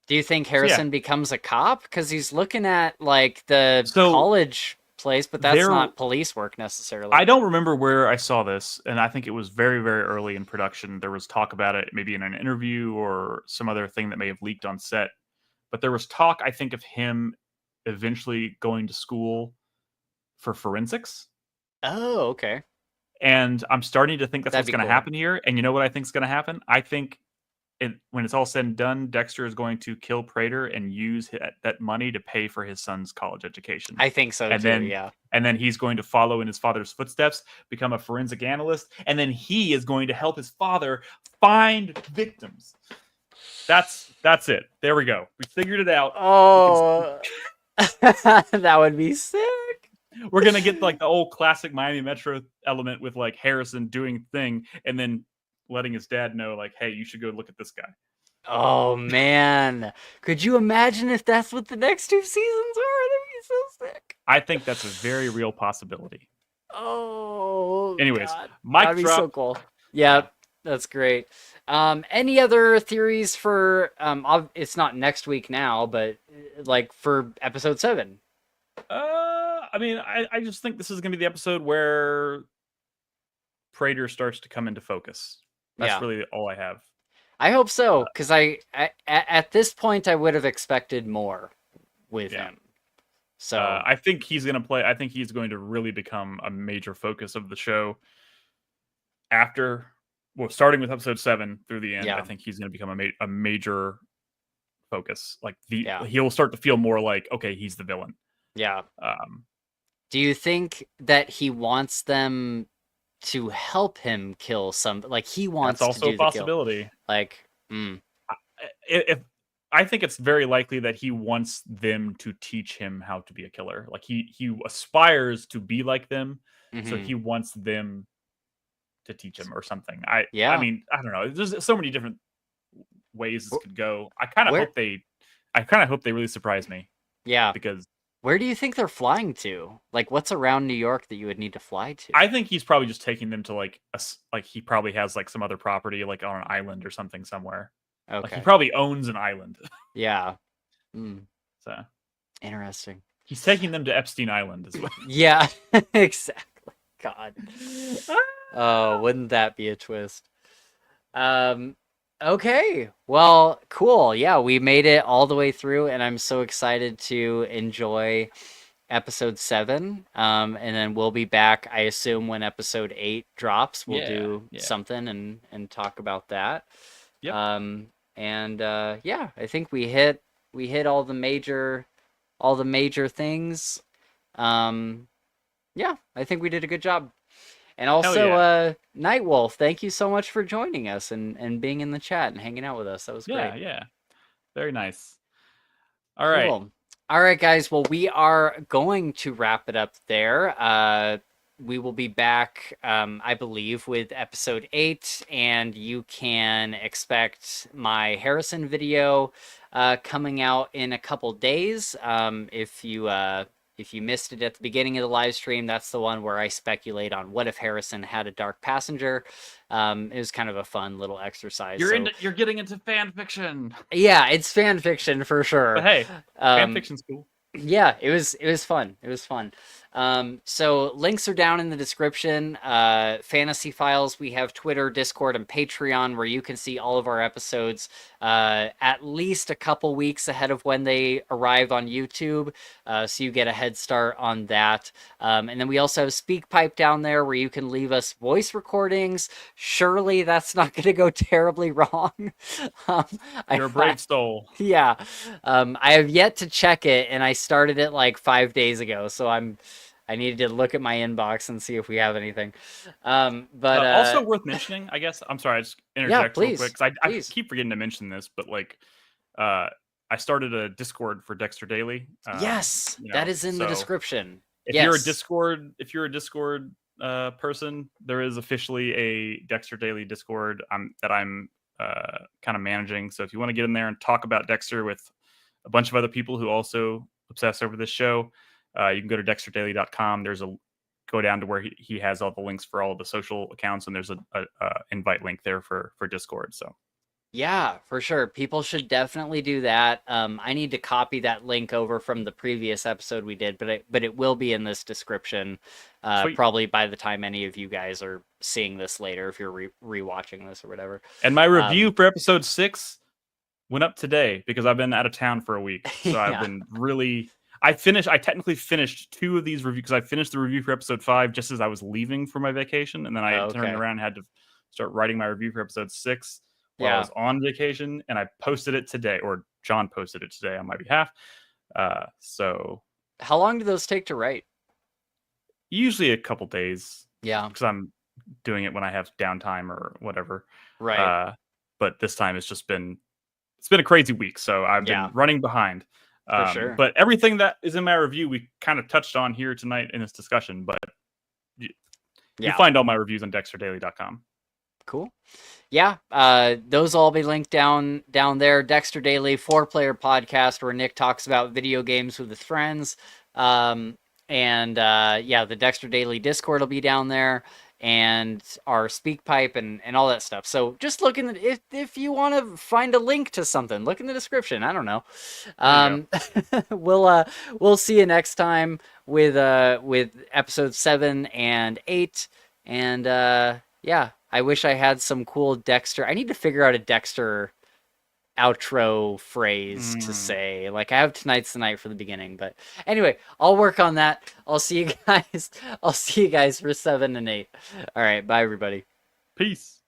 Do you think so yeah, Harrison becomes a cop? Because he's looking at like the so college place, but that's there. not police work necessarily. I don't remember where I saw this, and I think it was very, very early in production. There was talk about it, maybe in an interview or some other thing that may have leaked on set. But there was talk, I think, of him eventually going to school for forensics. Oh, okay. And I'm starting to think that's That'd what's be going to cool. happen here. And you know what I think is going to happen? I think when it's all said and done, Dexter is going to kill Prater and use that money to pay for his son's college education. I think so And too. then Yeah. and then he's going to follow in his father's footsteps, become a forensic analyst, and then he is going to help his father find victims. That's it. There we go. We figured it out. Oh, that would be sick. We're gonna get like the old classic Miami Metro element with like Harrison doing thing, and then letting his dad know, like, hey, you should go look at this guy. Oh man, could you imagine if that's what the next two seasons are? That'd be so sick. I think that's a very real possibility. Oh Anyways, god, mic that'd be so drop. cool. Yeah. Yeah, that's great. Any other theories for it's not next week now, but like for episode 7? I mean, I just think this is going to be the episode where Prater starts to come into focus. That's Yeah, really all I have. I hope so, because at this point I would have expected more with Yeah. him. So I think he's going to play. I think he's going to really become a major focus of the show after, well, starting with episode 7 through the end. I yeah, think he's going to become a major focus. Like yeah, he'll start to feel more like, okay, he's the villain. yeah. Um, Do you think that he wants them to help him kill some? Like he that's wants to also a do the kill. possibility. Like, If I think it's very likely that he wants them to teach him how to be a killer. Like he aspires to be like them, so mm-hmm. he wants them to teach him or something. I Yeah. mean, I don't know. There's so many different ways this could go. I kind of Where? hope they really surprise me, Yeah. because Where do you think they're flying to? Like, what's around New York that you would need to fly to? I think he's probably just taking them to like like he probably has like some other property like on an island or something somewhere. Like he Okay. probably owns an island. Yeah. Mm. So Interesting. he's taking them to Epstein Island as well. Yeah. Exactly. God. Oh, wouldn't that be a twist? Okay. Well, cool. Yeah, we made it all the way through, and I'm so excited to enjoy episode 7. And then we'll be back, I assume, when episode 8 drops. We'll do something and talk about that. Yep. Yeah, I think we hit all the major things. Yeah, I think we did a good job. And also, Nightwolf, thank you so much for joining us and being in the chat and hanging out with us. That was great. Yeah. Very nice. All right. Cool. All right, guys. Well, we are going to wrap it up there. We will be back, I believe, with episode 8, and you can expect my Harrison video coming out in a couple days. If you missed it at the beginning of the live stream, that's the one where I speculate on what if Harrison had a dark passenger. It was kind of a fun little exercise. You're getting into fan fiction. Yeah, it's fan fiction for sure. But hey, fan fiction's cool. Yeah, it was fun. It was fun. So links are down in the description. Fantasy Files, we have Twitter, Discord, and Patreon where you can see all of our episodes at least a couple weeks ahead of when they arrive on YouTube. So you get a head start on that. And then we also have SpeakPipe down there where you can leave us voice recordings. Surely that's not going to go terribly wrong. You're a brave soul. Yeah. I have yet to check it, and I started it like 5 days ago, so I needed to look at my inbox and see if we have anything. But also worth mentioning, I guess. I'm sorry, I just interject real quick because I keep forgetting to mention this, but like, I started a Discord for Dexter Daily. Yes, that is in the description. If you're a Discord person, there is officially a Dexter Daily Discord that I'm kind of managing. So if you want to get in there and talk about Dexter with a bunch of other people who also obsess over this show, you can go to dexterdaily.com. There's go down to where he has all the links for all of the social accounts, and there's a invite link there for Discord. So Yeah, for sure. People should definitely do that. I need to copy that link over from the previous episode we did, but it will be in this description. Sweet. Probably by the time any of you guys are seeing this later, if you're rewatching this or whatever. And my review Um, for episode 6 went up today because I've been out of town for a week. So I've yeah. been really. I technically finished 2 of these reviews because I finished the review for episode 5 just as I was leaving for my vacation, and then I turned Okay. around and had to start writing my review for episode 6 while I Yeah. was on vacation, and I posted it today, or John posted it today on my behalf. So How long do those take to write? usually a couple days Yeah. because I'm doing it when I have downtime or whatever. Right. But this time it's been a crazy week, so I've been Yeah, running behind. for sure. But everything that is in my review, we kind of touched on here tonight in this discussion. But you'll Yeah. find all my reviews on DexterDaily.com. Cool. Yeah, those will all be linked down there. Dexter Daily, 4-player podcast where Nick talks about video games with his friends. And yeah, the Dexter Daily Discord will be down there, and our SpeakPipe and all that stuff. So just look in the if you want to find a link to something, look in the description. I don't know. We'll see you next time with episode 7 and 8, and yeah. I wish I had some cool Dexter. I need to figure out a Dexter outro phrase to say. Like, I have tonight's the night for the beginning, but anyway, I'll work on that. I'll see you guys. I'll see you guys for 7 and 8. All right, bye everybody. Peace.